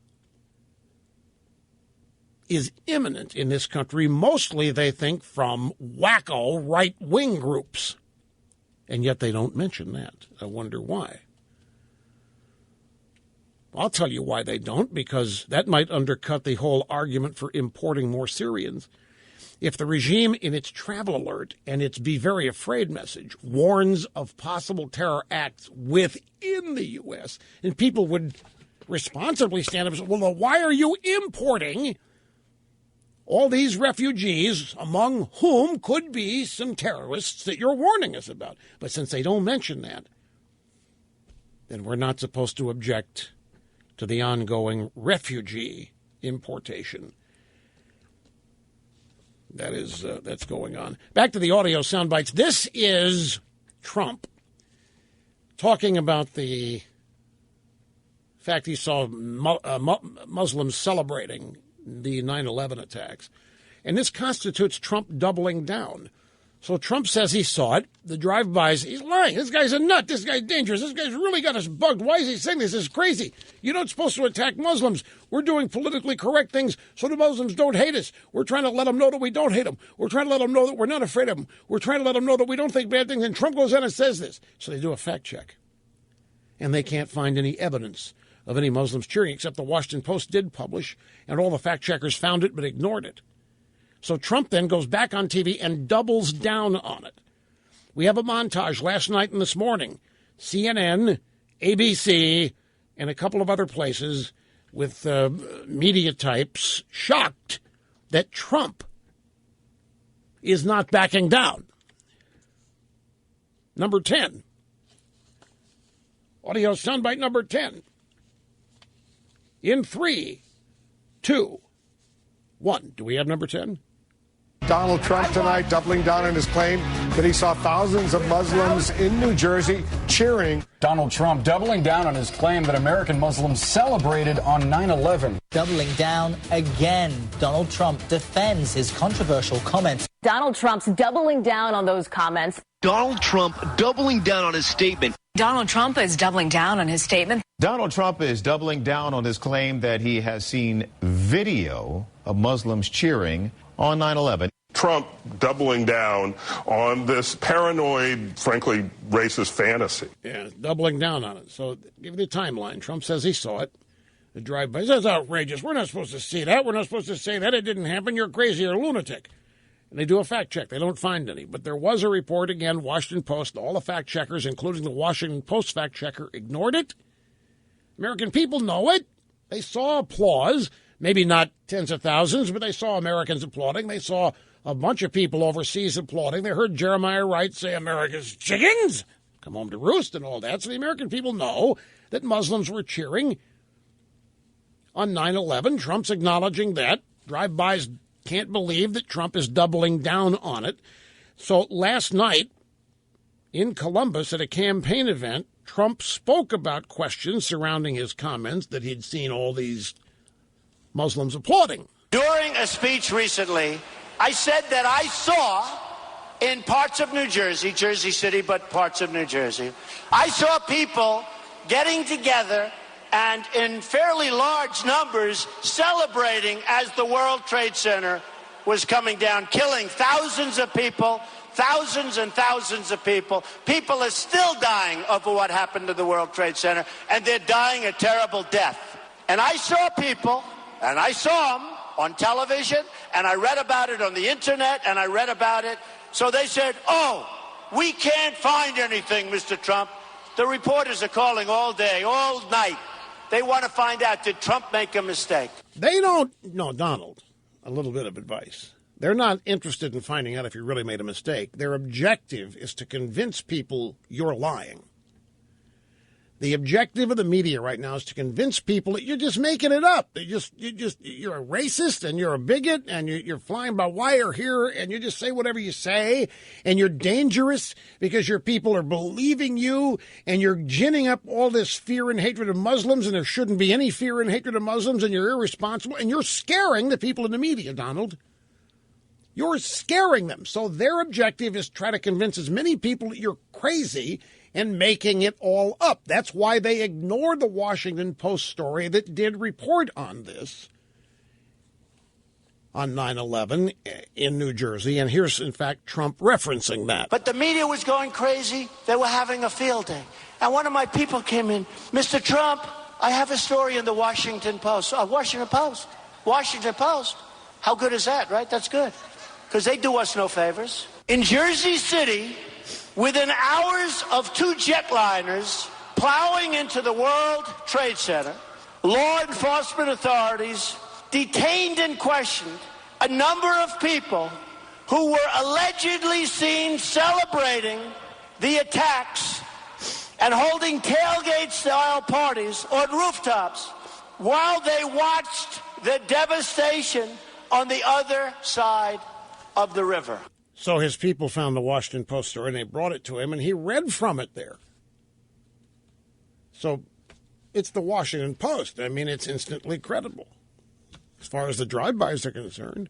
is imminent in this country. Mostly, they think, from wacko right-wing groups. And yet they don't mention that. I wonder why. I'll tell you why they don't, because that might undercut the whole argument for importing more Syrians. If the regime in its travel alert and its be very afraid message warns of possible terror acts within the U.S., and people would responsibly stand up and say, well, then why are you importing all these refugees, among whom could be some terrorists that you're warning us about? But since they don't mention that, then we're not supposed to object to the ongoing refugee importation. That's going on. Back to the audio sound bites. This is Trump talking about the fact, he saw Muslims celebrating the 9/11 attacks. And this constitutes Trump doubling down. So Trump says he saw it. The drive-bys, he's lying. This guy's a nut. This guy's dangerous. This guy's really got us bugged. Why is he saying this? This is crazy. You're not supposed to attack Muslims. We're doing politically correct things so the Muslims don't hate us. We're trying to let them know that we don't hate them. We're trying to let them know that we're not afraid of them. We're trying to let them know that we don't think bad things. And Trump goes on and says this. So they do a fact check. And they can't find any evidence of any Muslims cheering, except the Washington Post did publish, and all the fact checkers found it but ignored it. So Trump then goes back on TV and doubles down on it. We have a montage last night and this morning. CNN, ABC, and a couple of other places with media types shocked that Trump is not backing down. Number 10. Audio soundbite number 10. In 3, 2, 1. Do we have number 10? Donald Trump tonight doubling down on his claim that he saw thousands of Muslims in New Jersey cheering. Donald Trump doubling down on his claim that American Muslims celebrated on 9/11. Doubling down again. Donald Trump defends his controversial comments. Donald Trump's doubling down on those comments. Donald Trump doubling down on his statement. Donald Trump is doubling down on his statement. Donald Trump is doubling down on his claim that he has seen video of Muslims cheering on 9/11. Trump doubling down on this paranoid, frankly, racist fantasy. Yeah, doubling down on it. So give the timeline. Trump says he saw it. The drive-by. That's outrageous. We're not supposed to see that. We're not supposed to say that. It didn't happen. You're crazy. You're a lunatic. And they do a fact check. They don't find any. But there was a report, again, Washington Post. All the fact checkers, including the Washington Post fact checker, ignored it. American people know it. They saw applause. Maybe not tens of thousands, but they saw Americans applauding. They saw a bunch of people overseas applauding. They heard Jeremiah Wright say, America's chickens come home to roost and all that. So the American people know that Muslims were cheering on 9/11. Trump's acknowledging that. Drive-bys can't believe that Trump is doubling down on it. So last night in Columbus at a campaign event, Trump spoke about questions surrounding his comments that he'd seen all these Muslims applauding. During a speech recently, I said that I saw in parts of New Jersey, Jersey City, but parts of New Jersey, I saw people getting together and in fairly large numbers celebrating as the World Trade Center was coming down, killing thousands of people, thousands and thousands of people. People are still dying over what happened to the World Trade Center, and they're dying a terrible death. And I saw people, and I saw them on television, and I read about it on the internet, and I read about it. So they said, oh, we can't find anything, Mr. Trump. The reporters are calling all day, all night. They want to find out, did Trump make a mistake? They don't. No, Donald, a little bit of advice. They're not interested in finding out if you really made a mistake. Their objective is to convince people you're lying. The objective of the media right now is to convince people that you're just making it up. You're a racist and you're a bigot and you're flying by wire here and you just say whatever you say and you're dangerous because your people are believing you and you're ginning up all this fear and hatred of Muslims and there shouldn't be any fear and hatred of Muslims and you're irresponsible and you're scaring the people in the media, Donald. You're scaring them. So their objective is try to convince as many people that you're crazy and making it all up. That's why they ignored the Washington Post story that did report on this on 9/11 in New Jersey. And here's, in fact, Trump referencing that. But the media was going crazy. They were having a field day. And one of my people came in, Mr. Trump, I have a story in the Washington Post. Washington Post. Washington Post. How good is that, right? That's good. Because they do us no favors. In Jersey City, within hours of two jetliners plowing into the World Trade Center, law enforcement authorities detained and questioned a number of people who were allegedly seen celebrating the attacks and holding tailgate-style parties on rooftops while they watched the devastation on the other side of the river. So his people found the Washington Post story, and they brought it to him, and he read from it there. So It's the Washington Post. I mean, it's instantly credible as far as the drive-bys are concerned.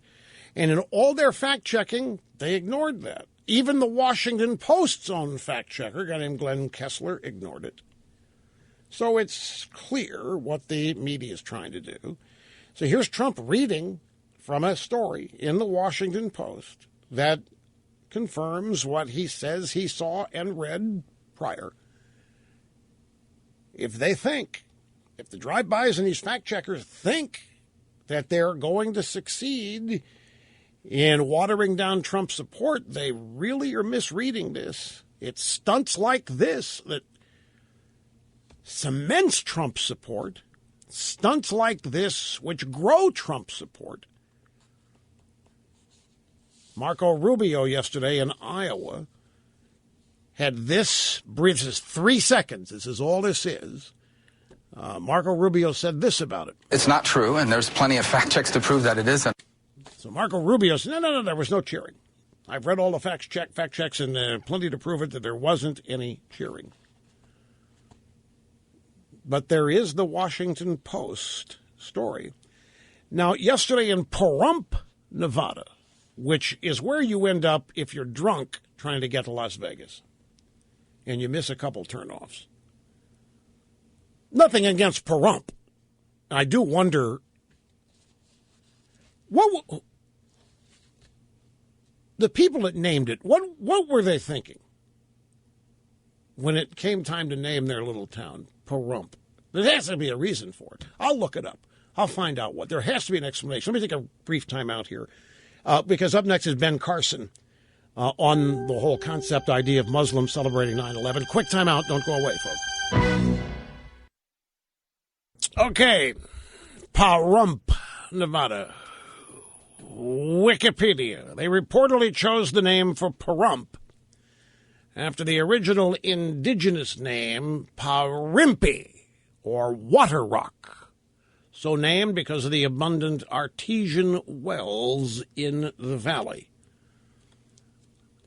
And in all their fact-checking, they ignored that. Even the Washington Post's own fact-checker, a guy named Glenn Kessler, ignored it. So it's clear what the media is trying to do. So here's Trump reading from a story in the Washington Post that confirms what he says he saw and read prior. If the drive-bys and these fact-checkers think that they're going to succeed in watering down Trump's support, they really are misreading this. It's stunts like this that cements Trump's support, stunts like this which grow Trump's support. Marco Rubio yesterday in Iowa had this brief. This is 3 seconds. This is all this is. Marco Rubio said this about it. It's not true, and there's plenty of fact checks to prove that it isn't. So Marco Rubio said, no, there was no cheering. I've read all the fact checks, and plenty to prove it that there wasn't any cheering. But there is the Washington Post story. Now, yesterday in Pahrump, Nevada, which is where you end up if you're drunk trying to get to Las Vegas, and you miss a couple turnoffs. Nothing against Pahrump. I do wonder, the people that named it, what were they thinking when it came time to name their little town, Pahrump? There has to be a reason for it. I'll look it up. I'll find out what. There has to be an explanation. Let me take a brief time out here, because up next is Ben Carson on the whole concept idea of Muslims celebrating 9/11. Quick time out. Don't go away, folks. Okay. Pahrump, Nevada. Wikipedia. They reportedly chose the name for Pahrump after the original indigenous name, Parimpi, or Water Rock, so named because of the abundant artesian wells in the valley.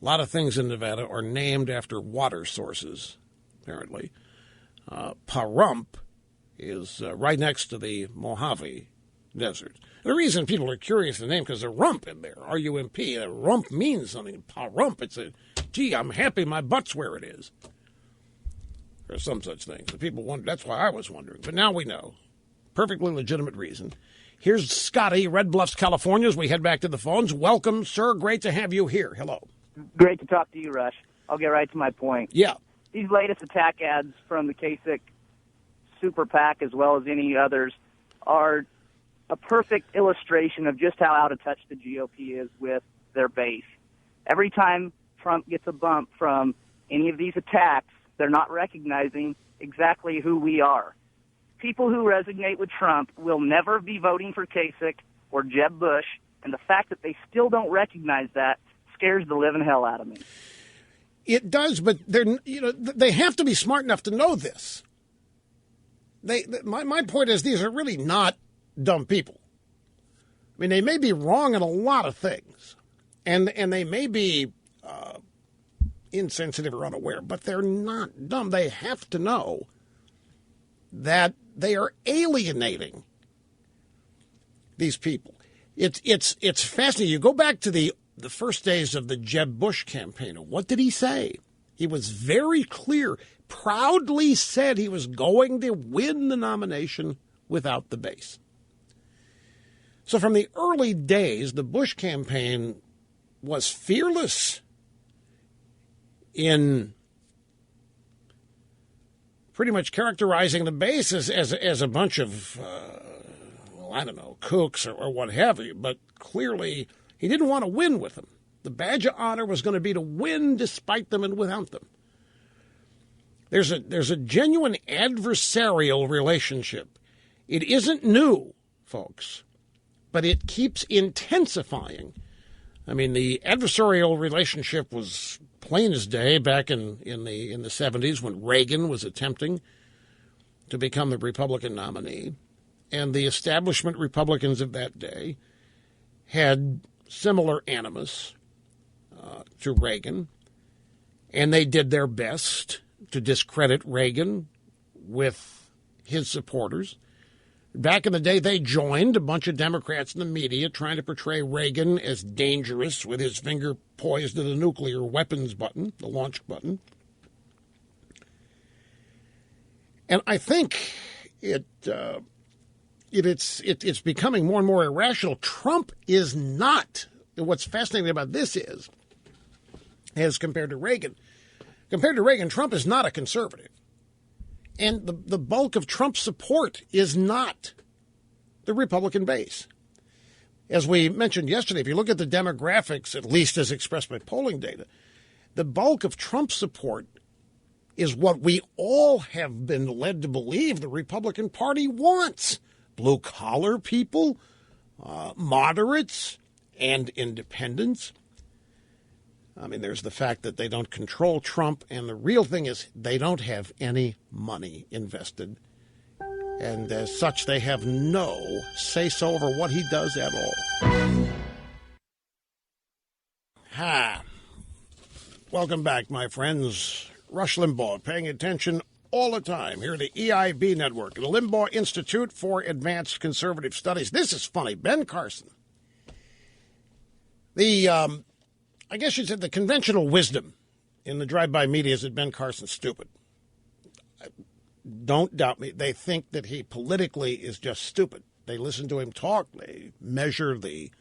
A lot of things in Nevada are named after water sources, apparently. Pahrump is right next to the Mojave Desert. The reason people are curious the name because there's rump in there, R-U-M-P. Rump means something. Pahrump, it's I'm happy my butt's where it is. Or some such thing. So people wonder, that's why I was wondering. But now we know. Perfectly legitimate reason. Here's Scotty, Red Bluffs, California, as we head back to the phones. Welcome, sir. Great to have you here. Hello. Great to talk to you, Rush. I'll get right to my point. Yeah. These latest attack ads from the Kasich Super PAC, as well as any others, are a perfect illustration of just how out of touch the GOP is with their base. Every time Trump gets a bump from any of these attacks, they're not recognizing exactly who we are. People who resonate with Trump will never be voting for Kasich or Jeb Bush, and the fact that they still don't recognize that scares the living hell out of me. It does, but they have to be smart enough to know this. My point is these are really not dumb people. I mean, they may be wrong in a lot of things, and they may be insensitive or unaware, but they're not dumb. They have to know that they are alienating these people. It's fascinating. You go back to the first days of the Jeb Bush campaign. What did he say? He was very clear, proudly said he was going to win the nomination without the base. So from the early days, the Bush campaign was fearless in pretty much characterizing the base as a bunch of, kooks or what have you. But clearly, he didn't want to win with them. The badge of honor was going to be to win despite them and without them. There's a genuine adversarial relationship. It isn't new, folks, but it keeps intensifying. I mean, the adversarial relationship was plain as day back in the 70s when Reagan was attempting to become the Republican nominee. And the establishment Republicans of that day had similar animus to Reagan. And they did their best to discredit Reagan with his supporters. Back in the day, they joined a bunch of Democrats in the media trying to portray Reagan as dangerous with his finger poised to the nuclear weapons button, the launch button. And I think it's becoming more and more irrational. Trump is not. What's fascinating about this is, as compared to Reagan, Trump is not a conservative. And the bulk of Trump's support is not the Republican base. As we mentioned yesterday, if you look at the demographics, at least as expressed by polling data, the bulk of Trump's support is what we all have been led to believe the Republican Party wants. Blue-collar people, moderates, and independents. I mean, there's the fact that they don't control Trump, and the real thing is they don't have any money invested. And as such, they have no say-so over what he does at all. Welcome back, my friends. Rush Limbaugh, paying attention all the time here at the EIB Network, the Limbaugh Institute for Advanced Conservative Studies. This is funny. Ben Carson. I guess you'd say the conventional wisdom in the drive-by media is that Ben Carson's stupid. Don't doubt me. They think that he politically is just stupid. They listen to him talk. They measure the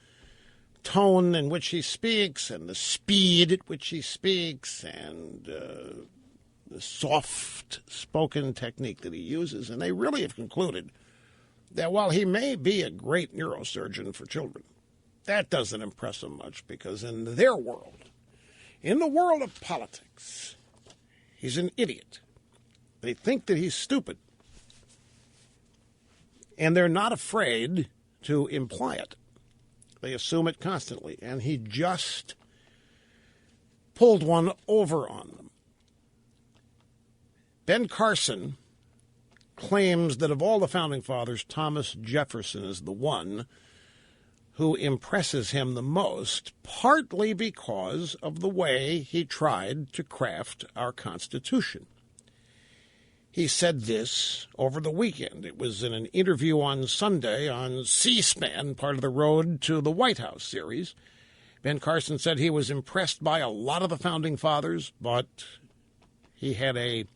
tone in which he speaks and the speed at which he speaks and the soft-spoken technique that he uses. And they really have concluded that while he may be a great neurosurgeon for children, that doesn't impress them much because in their world, in the world of politics, he's an idiot. They think that he's stupid. And they're not afraid to imply it. They assume it constantly. And he just pulled one over on them. Ben Carson claims that of all the founding fathers, Thomas Jefferson is the one who impresses him the most, partly because of the way he tried to craft our Constitution. He said this over the weekend. It was in an interview on Sunday on C-SPAN, part of the Road to the White House series. Ben Carson said he was impressed by a lot of the founding fathers, but he had a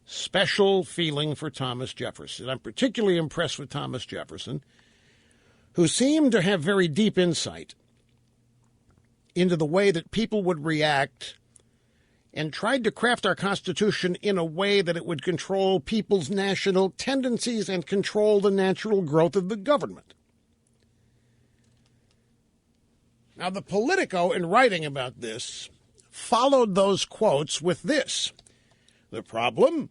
special feeling for Thomas Jefferson. I'm particularly impressed with Thomas Jefferson, who seemed to have very deep insight into the way that people would react and tried to craft our Constitution in a way that it would control people's national tendencies and control the natural growth of the government. Now, the Politico, in writing about this, followed those quotes with this. The problem?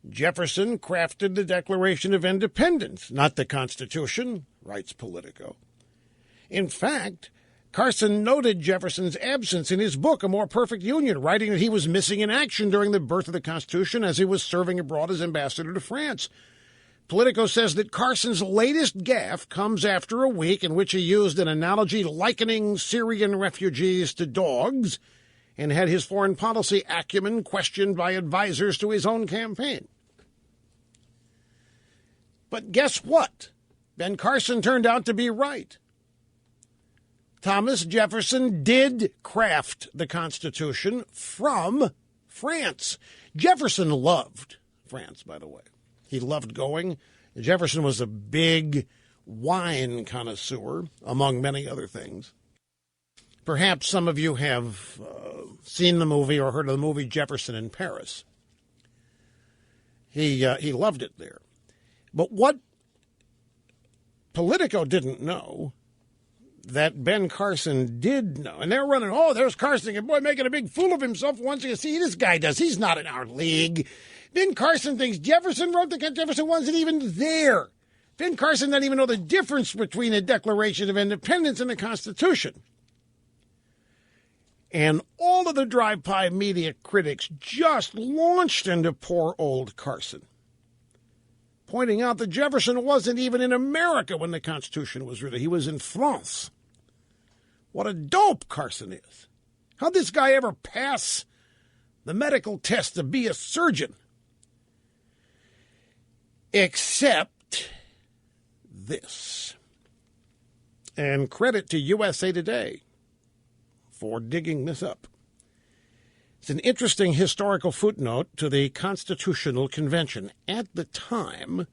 Jefferson crafted the Declaration of Independence, not the Constitution, writes Politico. In fact, Carson noted Jefferson's absence in his book, A More Perfect Union, writing that he was missing in action during the birth of the Constitution as he was serving abroad as ambassador to France. Politico says that Carson's latest gaffe comes after a week in which he used an analogy likening Syrian refugees to dogs and had his foreign policy acumen questioned by advisors to his own campaign. But guess what? Ben Carson turned out to be right. Thomas Jefferson did craft the Constitution from France. Jefferson loved France, by the way. He loved going. Jefferson was a big wine connoisseur, among many other things. Perhaps some of you have seen the movie or heard of the movie Jefferson in Paris. He loved it there. But what Politico didn't know, that Ben Carson did know. And they're running, there's Carson, boy, making a big fool of himself once you see this guy does. He's not in our league. Ben Carson thinks Jefferson wrote the Jefferson wasn't even there. Ben Carson doesn't even know the difference between the Declaration of Independence and the Constitution. And all of the drive-by media critics just launched into poor old Carson, pointing out that Jefferson wasn't even in America when the Constitution was written. He was in France. What a dope Carson is. How'd this guy ever pass the medical test to be a surgeon? Except this. And credit to USA Today for digging this up. It's an interesting historical footnote to the Constitutional Convention. At the time,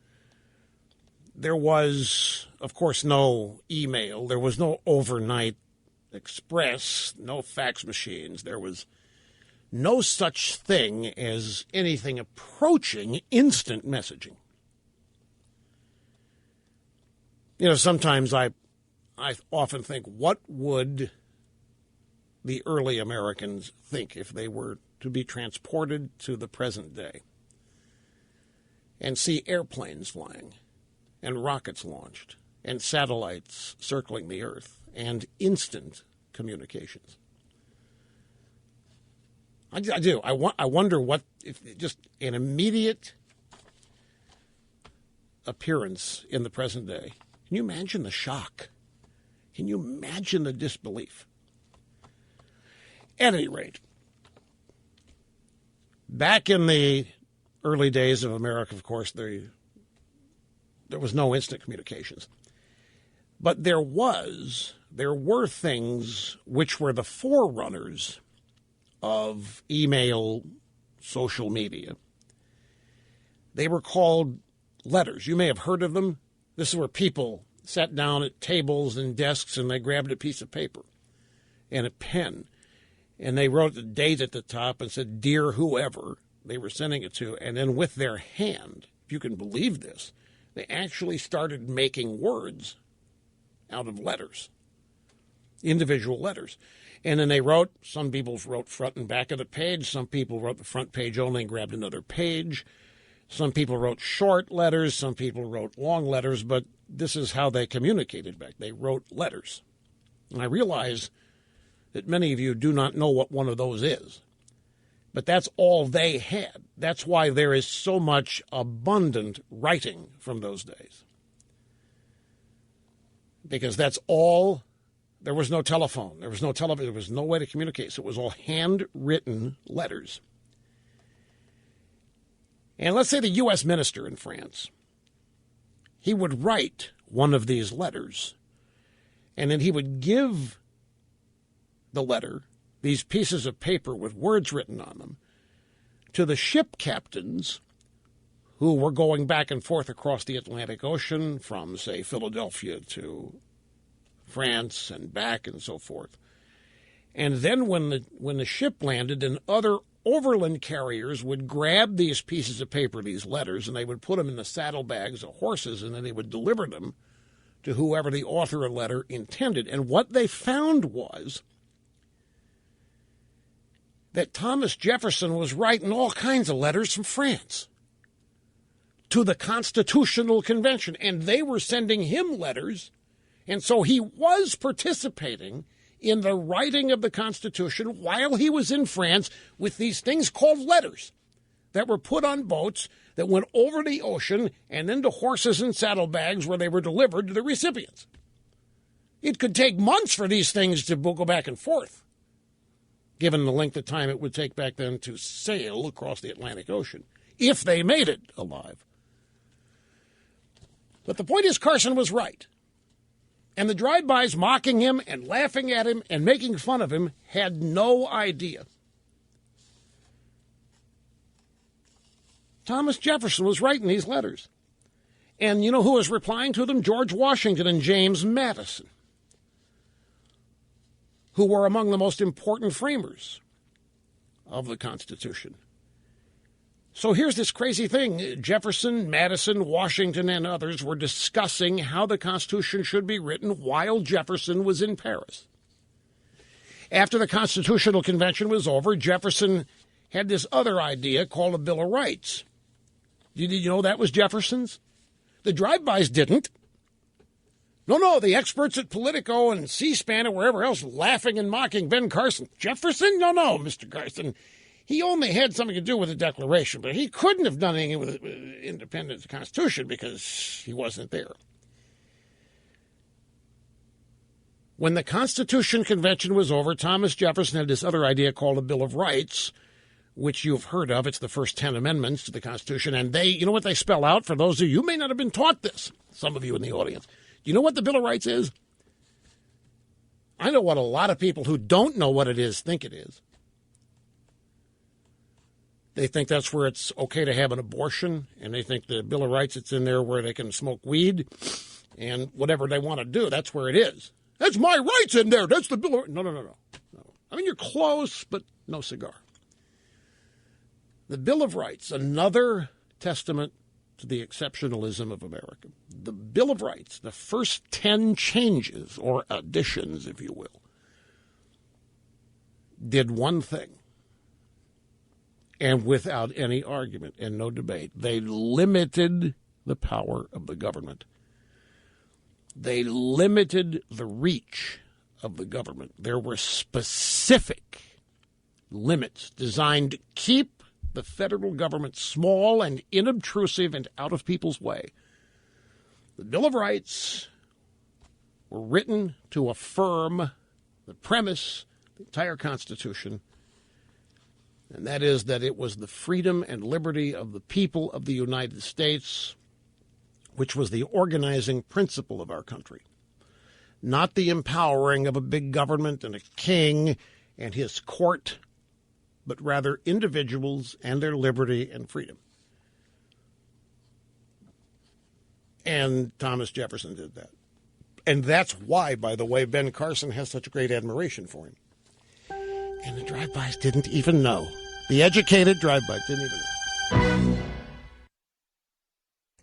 there was, of course, no email. There was no overnight express, no fax machines. There was no such thing as anything approaching instant messaging. You know, sometimes I often think, what would the early Americans think if they were to be transported to the present day and see airplanes flying and rockets launched and satellites circling the Earth and instant communications? I do. I wonder what, if just an immediate appearance in the present day. Can you imagine the shock? Can you imagine the disbelief? At any rate, back in the early days of America, of course, there was no instant communications. But there were things which were the forerunners of email, social media. They were called letters. You may have heard of them. This is where people sat down at tables and desks and they grabbed a piece of paper and a pen and they wrote the date at the top and said, "Dear whoever" they were sending it to. And then with their hand, if you can believe this, they actually started making words out of letters, individual letters. And then they wrote, some people wrote front and back of the page. Some people wrote the front page only and grabbed another page. Some people wrote short letters. Some people wrote long letters. But this is how they communicated back. They wrote letters. And I realize that many of you do not know what one of those is. But that's all they had. That's why there is so much abundant writing from those days. Because that's all. There was no telephone. There was no television. There was no way to communicate. So it was all handwritten letters. And let's say the U.S. minister in France, he would write one of these letters, and then he would give the letter, these pieces of paper with words written on them, to the ship captains who were going back and forth across the Atlantic Ocean from, say, Philadelphia to France and back and so forth. And then when the ship landed, and other overland carriers would grab these pieces of paper, these letters, and they would put them in the saddlebags of horses, and then they would deliver them to whoever the author of the letter intended. And what they found was that Thomas Jefferson was writing all kinds of letters from France to the Constitutional Convention, and they were sending him letters. And so he was participating in the writing of the Constitution while he was in France with these things called letters that were put on boats that went over the ocean and then to horses and saddlebags where they were delivered to the recipients. It could take months for these things to go back and forth, given the length of time it would take back then to sail across the Atlantic Ocean, if they made it alive. But the point is, Carson was right. And the drive-bys mocking him and laughing at him and making fun of him had no idea. Thomas Jefferson was writing these letters. And you know who was replying to them? George Washington and James Madison, who were among the most important framers of the Constitution. So here's this crazy thing. Jefferson, Madison, Washington, and others were discussing how the Constitution should be written while Jefferson was in Paris. After the Constitutional Convention was over, Jefferson had this other idea called a Bill of Rights. Did you know that was Jefferson's? The drive-bys didn't. No, the experts at Politico and C-SPAN and wherever else laughing and mocking Ben Carson. Jefferson? No, Mr. Carson. He only had something to do with the Declaration, but he couldn't have done anything with the independence of the Constitution because he wasn't there. When the Constitution Convention was over, Thomas Jefferson had this other idea called a Bill of Rights, which you've heard of. It's the first 10 amendments to the Constitution. And they, you know what they spell out? For those of you may not have been taught this, some of you in the audience. Do you know what the Bill of Rights is? I know what a lot of people who don't know what it is think it is. They think that's where it's okay to have an abortion, and they think the Bill of Rights, it's in there where they can smoke weed and whatever they want to do. That's where it is. That's my rights in there. That's the Bill of Rights. No. I mean, you're close, but no cigar. The Bill of Rights, another testament to the exceptionalism of America. The Bill of Rights, the first 10 changes, or additions, if you will, did one thing. And without any argument and no debate, they limited the power of the government. They limited the reach of the government. There were specific limits designed to keep the federal government small and inobtrusive and out of people's way. The Bill of Rights were written to affirm the premise, the entire Constitution, and that is that it was the freedom and liberty of the people of the United States, which was the organizing principle of our country. Not the empowering of a big government and a king and his court, but rather individuals and their liberty and freedom. And Thomas Jefferson did that. And that's why, by the way, Ben Carson has such great admiration for him. And the drive-bys didn't even know. The educated drive-bys didn't even know.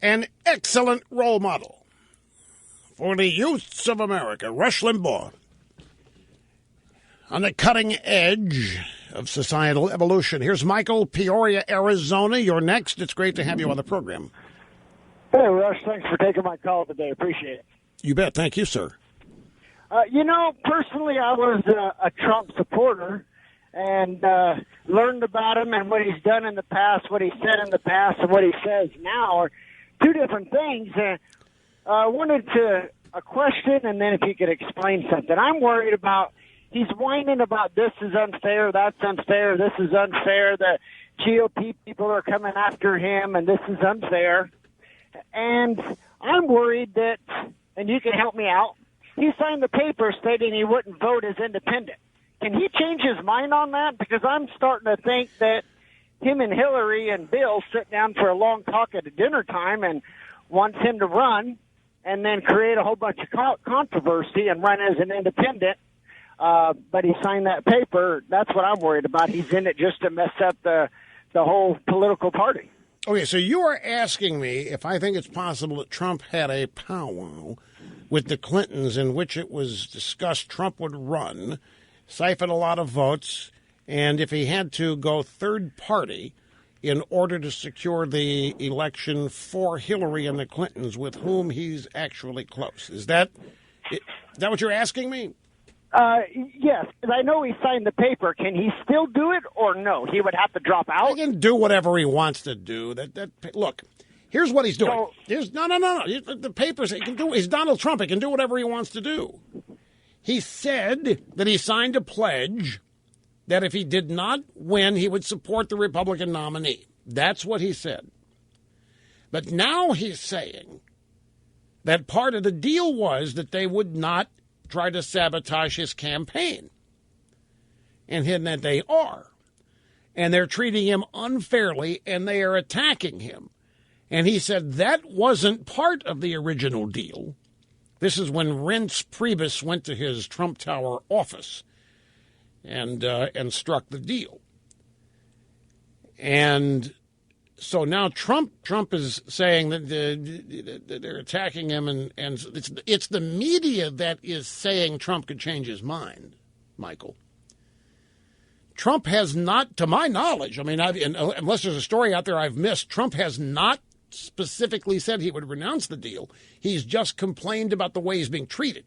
An excellent role model for the youths of America, Rush Limbaugh, on the cutting edge of societal evolution. Here's Michael, Peoria, Arizona. You're next. It's great to have you on the program. Hey, Rush. Thanks for taking my call today. Appreciate it. You bet. Thank you, sir. Personally, I was a Trump supporter and learned about him and what he's done in the past, what he said in the past, and what he says now are two different things. I wanted a question, and then if you could explain something. I'm worried about, he's whining about this is unfair, that's unfair, this is unfair, the GOP people are coming after him, and this is unfair. And I'm worried that, and you can help me out, he signed the paper stating he wouldn't vote as independent. Can he change his mind on that? Because I'm starting to think that him and Hillary and Bill sit down for a long talk at a dinner time and wants him to run and then create a whole bunch of controversy and run as an independent. But he signed that paper. That's what I'm worried about. He's in it just to mess up the whole political party. Okay, so you are asking me if I think it's possible that Trump had a powwow with the Clintons in which it was discussed Trump would run, siphon a lot of votes, and if he had to go third party in order to secure the election for Hillary and the Clintons, with whom he's actually close. Is that what you're asking me? Yes, because I know he signed the paper. Can he still do it or no? He would have to drop out? He can do whatever he wants to do. Look, here's what he's doing. No. The papers, he can do. He's Donald Trump. He can do whatever he wants to do. He said that he signed a pledge that if he did not win, he would support the Republican nominee. That's what he said. But now he's saying that part of the deal was that they would not try to sabotage his campaign. And that they are. And they're treating him unfairly, and they are attacking him. And he said that wasn't part of the original deal. This is when Reince Priebus went to his Trump Tower office and struck the deal. And so now Trump is saying that they're attacking him, and it's the media that is saying Trump could change his mind, Michael. Trump has not, to my knowledge, I mean, unless there's a story out there I've missed, Trump has not specifically said he would renounce the deal. He's just complained about the way he's being treated.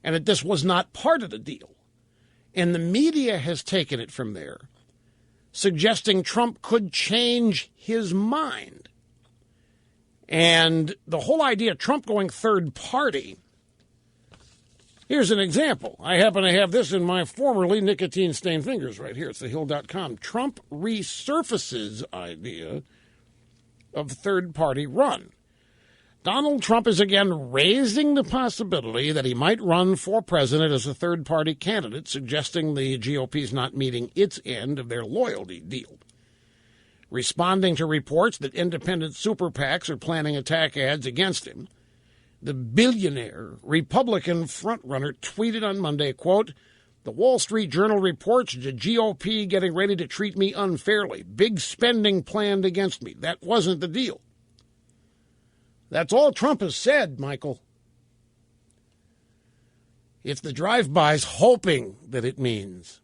And that this was not part of the deal. And the media has taken it from there, suggesting Trump could change his mind. And the whole idea of Trump going third party Here's an example. I happen to have this in my formerly nicotine-stained fingers right here. It's thehill.com. Trump resurfaces idea of third-party run. Donald Trump is again raising the possibility that he might run for president as a third-party candidate, suggesting the GOP is not meeting its end of their loyalty deal. Responding to reports that independent super PACs are planning attack ads against him, the billionaire Republican frontrunner tweeted on Monday, quote, "The Wall Street Journal reports the GOP getting ready to treat me unfairly. Big spending planned against me. That wasn't the deal." That's all Trump has said, Michael. It's the drive-bys hoping that it means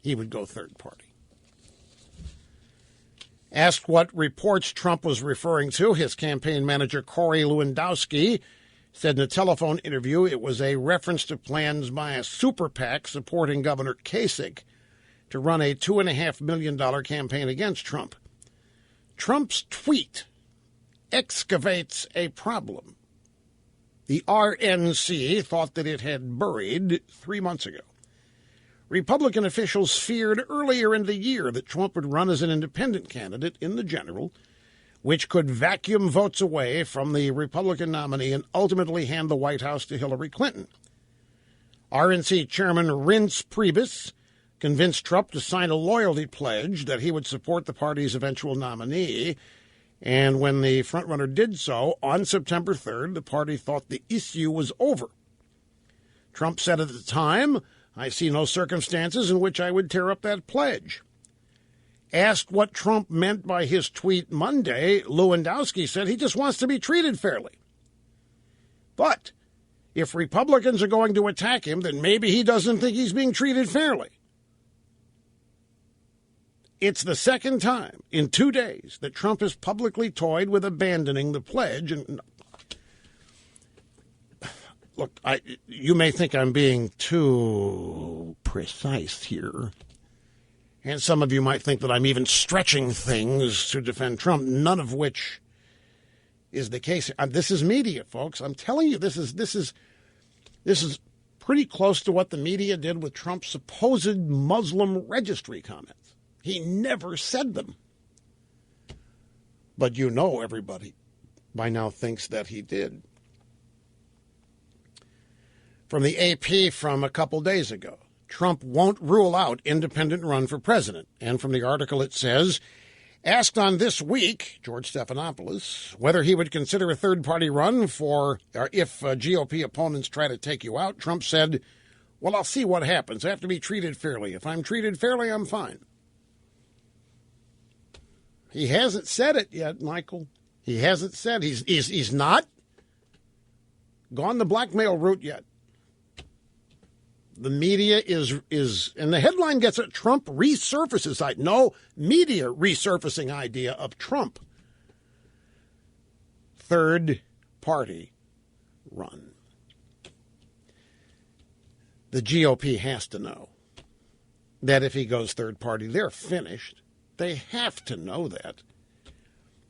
he would go third party. Asked what reports Trump was referring to, his campaign manager Corey Lewandowski said in a telephone interview it was a reference to plans by a super PAC supporting Governor Kasich to run a $2.5 million campaign against Trump. Trump's tweet excavates a problem the RNC thought that it had buried 3 months ago. Republican officials feared earlier in the year that Trump would run as an independent candidate in the general, which could vacuum votes away from the Republican nominee and ultimately hand the White House to Hillary Clinton. RNC Chairman Reince Priebus convinced Trump to sign a loyalty pledge that he would support the party's eventual nominee, and when the frontrunner did so on September 3rd, the party thought the issue was over. Trump said at the time, "I see no circumstances in which I would tear up that pledge." Asked what Trump meant by his tweet Monday, Lewandowski said he just wants to be treated fairly. But if Republicans are going to attack him, then maybe he doesn't think he's being treated fairly. It's the second time in 2 days that Trump has publicly toyed with abandoning the pledge. And look, you may think I'm being too precise here. And some of you might think that I'm even stretching things to defend Trump, none of which is the case. This is media, folks. I'm telling you, this is pretty close to what the media did with Trump's supposed Muslim registry comments. He never said them. But you know everybody by now thinks that he did. From the AP from a couple days ago, Trump won't rule out independent run for president. And from the article it says, asked on This Week, George Stephanopoulos, whether he would consider a third-party run for or if GOP opponents try to take you out, Trump said, "Well, I'll see what happens. I have to be treated fairly. If I'm treated fairly, I'm fine." He hasn't said it yet, Michael. He hasn't said he's not gone the blackmail route yet. The media is, and the headline gets it, Trump resurfaces. No, media resurfacing idea of Trump. Third party run. The GOP has to know that if he goes third party, they're finished. They have to know that.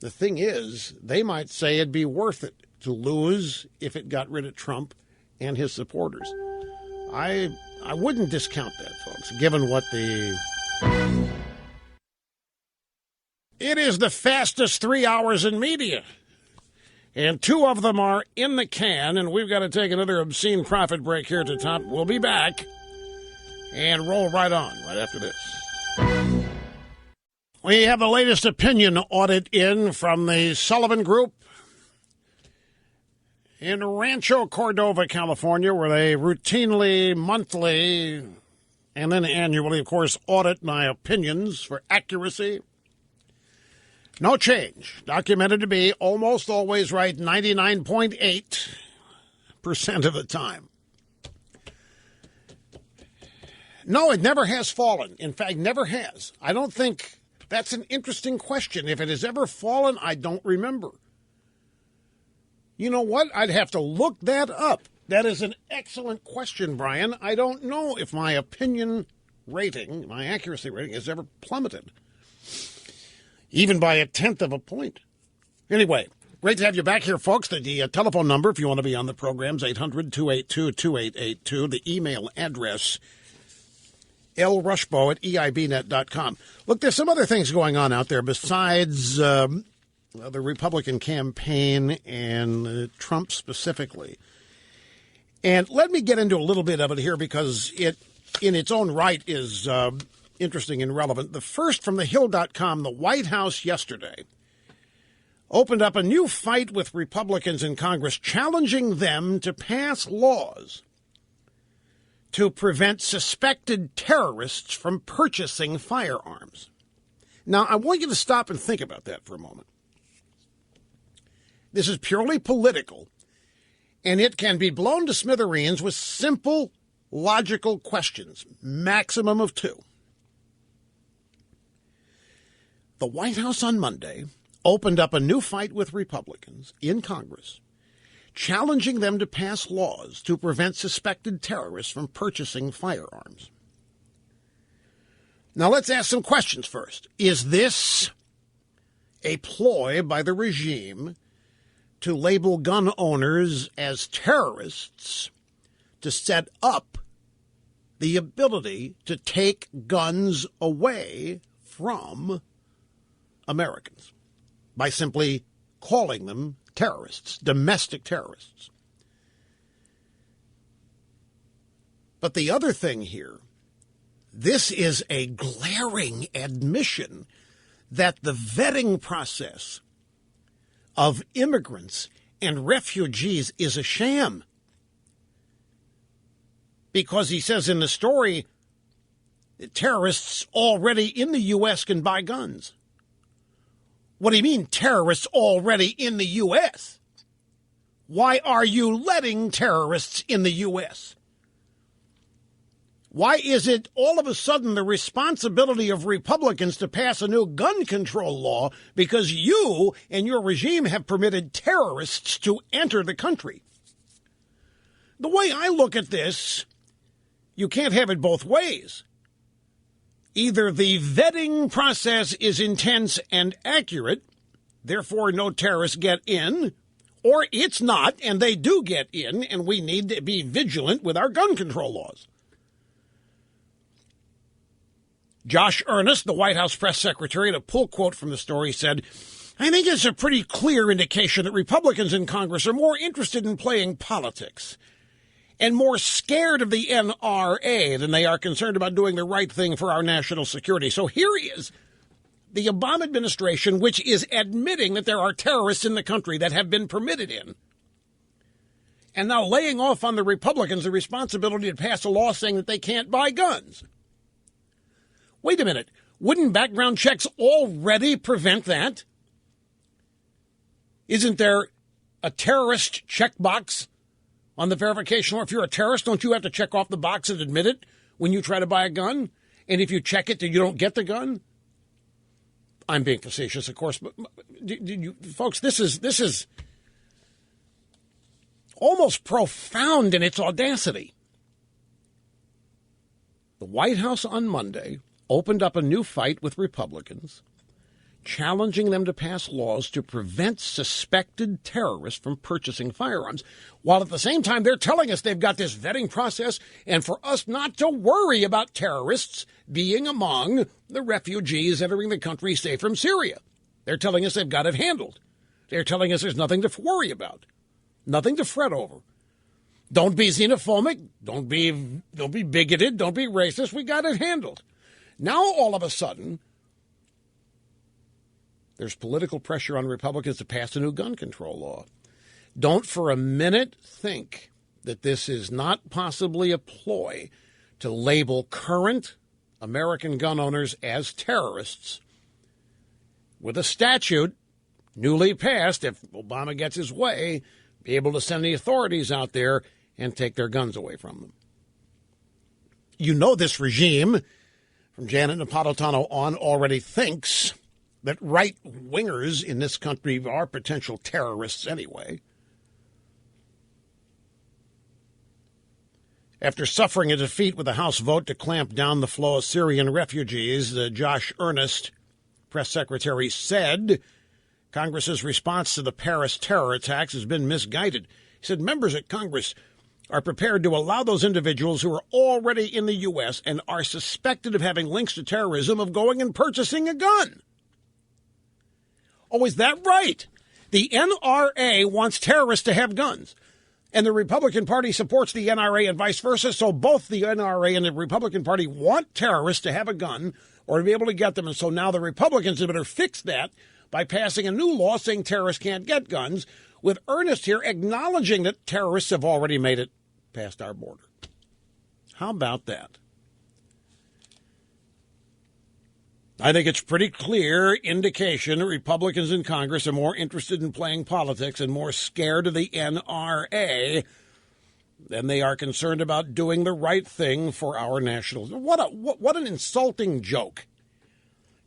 The thing is, they might say it'd be worth it to lose if it got rid of Trump and his supporters. I wouldn't discount that, folks, given what It is the fastest 3 hours in media. And 2 of them are in the can, and we've got to take another obscene profit break here at the top. We'll be back and roll right on right after this. We have the latest opinion audit in from the Sullivan Group in Rancho Cordova, California, where they routinely, monthly, and then annually, of course, audit my opinions for accuracy. No change. Documented to be almost always right 99.8% of the time. No, it never has fallen. In fact, never has. I don't think... That's an interesting question. If it has ever fallen, I don't remember. You know what? I'd have to look that up. That is an excellent question, Brian. I don't know if my opinion rating, my accuracy rating, has ever plummeted, even by 1/10 of a point. Anyway, Great to have you back here, folks. The telephone number, if you want to be on the program, is 800-282-2882. The email address, lrushbo@eibnet.com. Look, there's some other things going on out there besides the Republican campaign and Trump specifically. And let me get into a little bit of it here because it, in its own right, is interesting and relevant. The first from thehill.com, the White House yesterday opened up a new fight with Republicans in Congress, challenging them to pass laws to prevent suspected terrorists from purchasing firearms. Now, I want you to stop and think about that for a moment. This is purely political, and it can be blown to smithereens with simple, logical questions, maximum of 2. The White House on Monday opened up a new fight with Republicans in Congress, challenging them to pass laws to prevent suspected terrorists from purchasing firearms. Now, let's ask some questions first. Is this a ploy by the regime to label gun owners as terrorists to set up the ability to take guns away from Americans by simply calling them terrorists, domestic terrorists? But the other thing here, this is a glaring admission that the vetting process of immigrants and refugees is a sham. Because he says in the story, terrorists already in the U.S. can buy guns. What do you mean, terrorists already in the U.S.? Why are you letting terrorists in the U.S.? Why is it all of a sudden the responsibility of Republicans to pass a new gun control law because you and your regime have permitted terrorists to enter the country? The way I look at this, you can't have it both ways. Either the vetting process is intense and accurate, therefore no terrorists get in, or it's not, and they do get in, and we need to be vigilant with our gun control laws. Josh Earnest, the White House press secretary, in a pull quote from the story, said, "I think it's a pretty clear indication that Republicans in Congress are more interested in playing politics and more scared of the NRA than they are concerned about doing the right thing for our national security." So here is the Obama administration, which is admitting that there are terrorists in the country that have been permitted in, and now laying off on the Republicans the responsibility to pass a law saying that they can't buy guns. Wait a minute. Wouldn't background checks already prevent that? Isn't there a terrorist checkbox on the verification? Or if you're a terrorist, don't you have to check off the box and admit it when you try to buy a gun? And if you check it, then you don't get the gun? I'm being facetious, of course, but folks, this is almost profound in its audacity. The White House on Monday opened up a new fight with Republicans, challenging them to pass laws to prevent suspected terrorists from purchasing firearms, while at the same time they're telling us they've got this vetting process and for us not to worry about terrorists being among the refugees entering the country, say, from Syria. They're telling us they've got it handled. They're telling us there's nothing to worry about, nothing to fret over. Don't be xenophobic. Don't be bigoted. Don't be racist. We got it handled. Now, all of a sudden, there's political pressure on Republicans to pass a new gun control law. Don't for a minute think that this is not possibly a ploy to label current American gun owners as terrorists with a statute newly passed, if Obama gets his way, be able to send the authorities out there and take their guns away from them. You know this regime, from Janet Napolitano on, already thinks that right-wingers in this country are potential terrorists anyway. After suffering a defeat with the House vote to clamp down the flow of Syrian refugees, Josh Earnest, press secretary, said Congress's response to the Paris terror attacks has been misguided. He said members at Congress are prepared to allow those individuals who are already in the U.S. and are suspected of having links to terrorism of going and purchasing a gun. Oh, is that right? The NRA wants terrorists to have guns, and the Republican Party supports the NRA and vice versa, so both the NRA and the Republican Party want terrorists to have a gun or to be able to get them, and so now the Republicans had better fix that by passing a new law saying terrorists can't get guns, with Ernest here acknowledging that terrorists have already made it past our border. How about that? I think it's pretty clear indication that Republicans in Congress are more interested in playing politics and more scared of the NRA than they are concerned about doing the right thing for our national. What an insulting joke.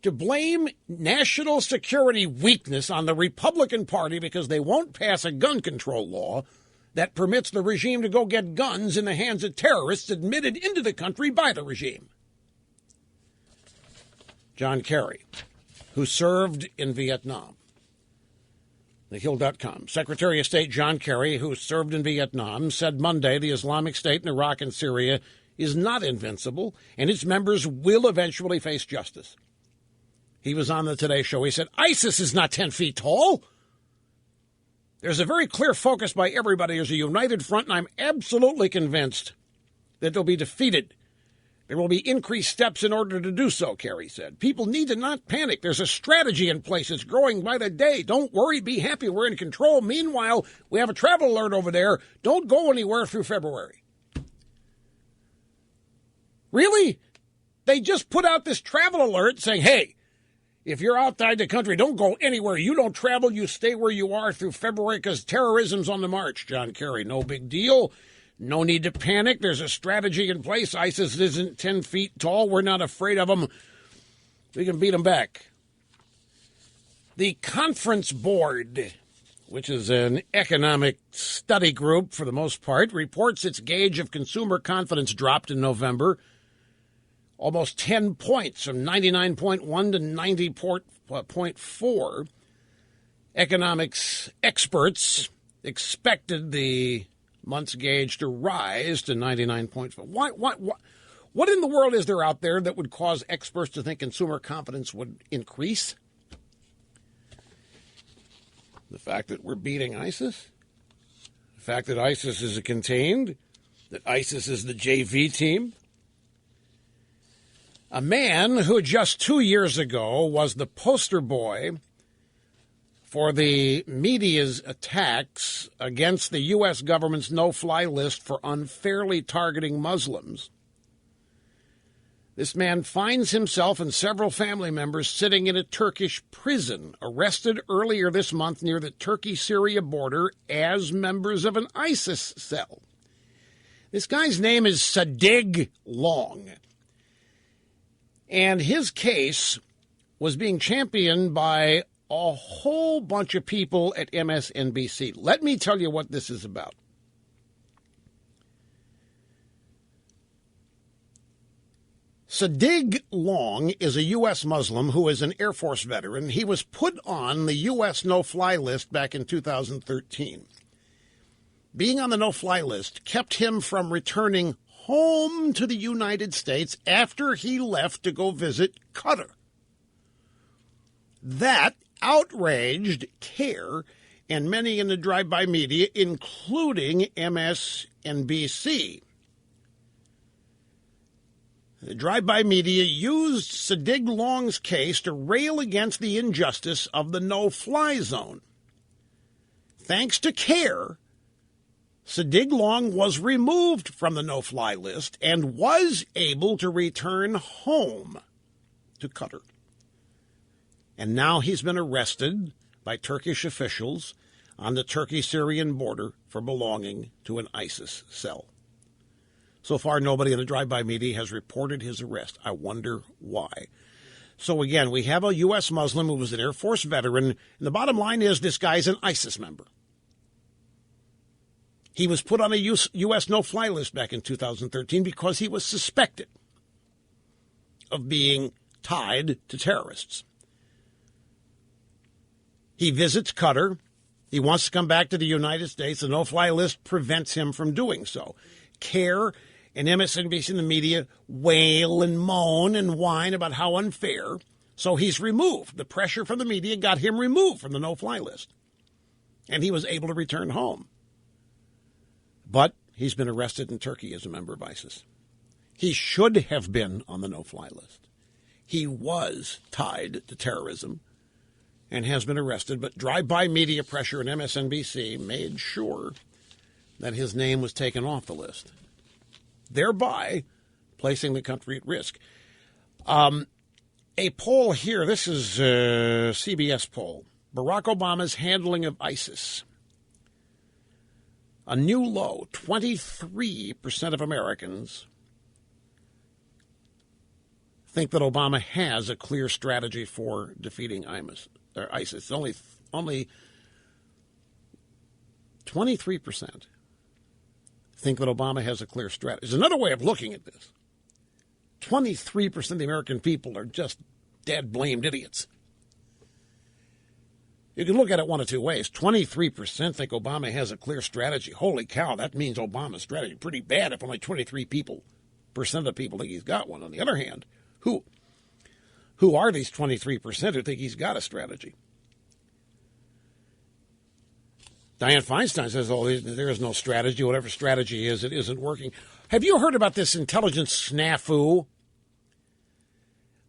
To blame national security weakness on the Republican Party because they won't pass a gun control law that permits the regime to go get guns in the hands of terrorists admitted into the country by the regime. John Kerry, who served in Vietnam. TheHill.com. Secretary of State John Kerry, who served in Vietnam, said Monday the Islamic State in Iraq and Syria is not invincible, and its members will eventually face justice. He was on the Today Show. He said, ISIS is not 10 feet tall. There's a very clear focus by everybody. There's a united front, and I'm absolutely convinced that they'll be defeated. There will be increased steps in order to do so, Kerry said. People need to not panic. There's a strategy in place. It's growing by the day. Don't worry. Be happy. We're in control. Meanwhile, we have a travel alert over there. Don't go anywhere through February. Really? They just put out this travel alert saying, hey, if you're outside the country, don't go anywhere. You don't travel. You stay where you are through February because terrorism's on the march, John Kerry. No big deal. No need to panic. There's a strategy in place. ISIS isn't 10 feet tall. We're not afraid of them. We can beat them back. The Conference Board, which is an economic study group for the most part, reports its gauge of consumer confidence dropped in November. Almost 10 points from 99.1 to 90.4. Economics experts expected the month's gauge to rise to 99.4. What in the world is there out there that would cause experts to think consumer confidence would increase? The fact that we're beating ISIS? The fact that ISIS is contained? That ISIS is the JV team? A man who just 2 years ago was the poster boy for the media's attacks against the U.S. government's no-fly list for unfairly targeting Muslims. This man finds himself and several family members sitting in a Turkish prison, arrested earlier this month near the Turkey-Syria border as members of an ISIS cell. This guy's name is Sadiq Long. And his case was being championed by a whole bunch of people at MSNBC. Let me tell you what this is about. Sadiq Long is a U.S. Muslim who is an Air Force veteran. He was put on the U.S. no-fly list back in 2013. Being on the no-fly list kept him from returning home to the United States after he left to go visit Qatar. That outraged CARE and many in the drive-by media, including MSNBC. The drive-by media used Sadiq Long's case to rail against the injustice of the no-fly zone. Thanks to CARE, Sadiq Long was removed from the no-fly list and was able to return home to Qatar. And now he's been arrested by Turkish officials on the Turkey-Syrian border for belonging to an ISIS cell. So far, nobody in the drive-by media has reported his arrest. I wonder why. So again, we have a U.S. Muslim who was an Air Force veteran, and the bottom line is this guy's an ISIS member. He was put on a U.S. no-fly list back in 2013 because he was suspected of being tied to terrorists. He visits Qatar. He wants to come back to the United States. The no-fly list prevents him from doing so. CARE and MSNBC and the media wail and moan and whine about how unfair. So he's removed. The pressure from the media got him removed from the no-fly list. And he was able to return home. But he's been arrested in Turkey as a member of ISIS. He should have been on the no-fly list. He was tied to terrorism and has been arrested, but drive-by media pressure and MSNBC made sure that his name was taken off the list, thereby placing the country at risk. A poll here, this is a CBS poll, Barack Obama's handling of ISIS. A new low, 23% of Americans think that Obama has a clear strategy for defeating ISIS. Only 23% think that Obama has a clear strategy. There's another way of looking at this. 23% of the American people are just dead blamed idiots. You can look at it one of two ways. 23% think Obama has a clear strategy. Holy cow, that means Obama's strategy is pretty bad if only 23% of the people think he's got one. On the other hand, who are these 23% who think he's got a strategy? Dianne Feinstein says, oh, there is no strategy. Whatever strategy is, it isn't working. Have you heard about this intelligence snafu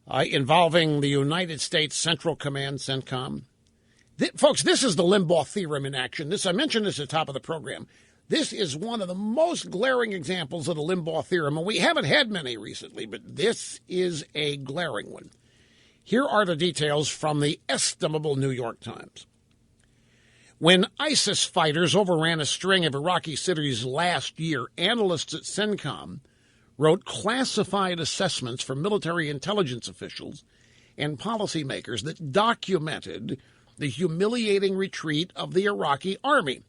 involving the United States Central Command, CENTCOM? Folks, this is the Limbaugh theorem in action. I mentioned this at the top of the program. This is one of the most glaring examples of the Limbaugh theorem, and we haven't had many recently, but this is a glaring one. Here are the details from the estimable New York Times. When ISIS fighters overran a string of Iraqi cities last year, analysts at CENTCOM wrote classified assessments from military intelligence officials and policymakers that documented the humiliating retreat of the Iraqi army.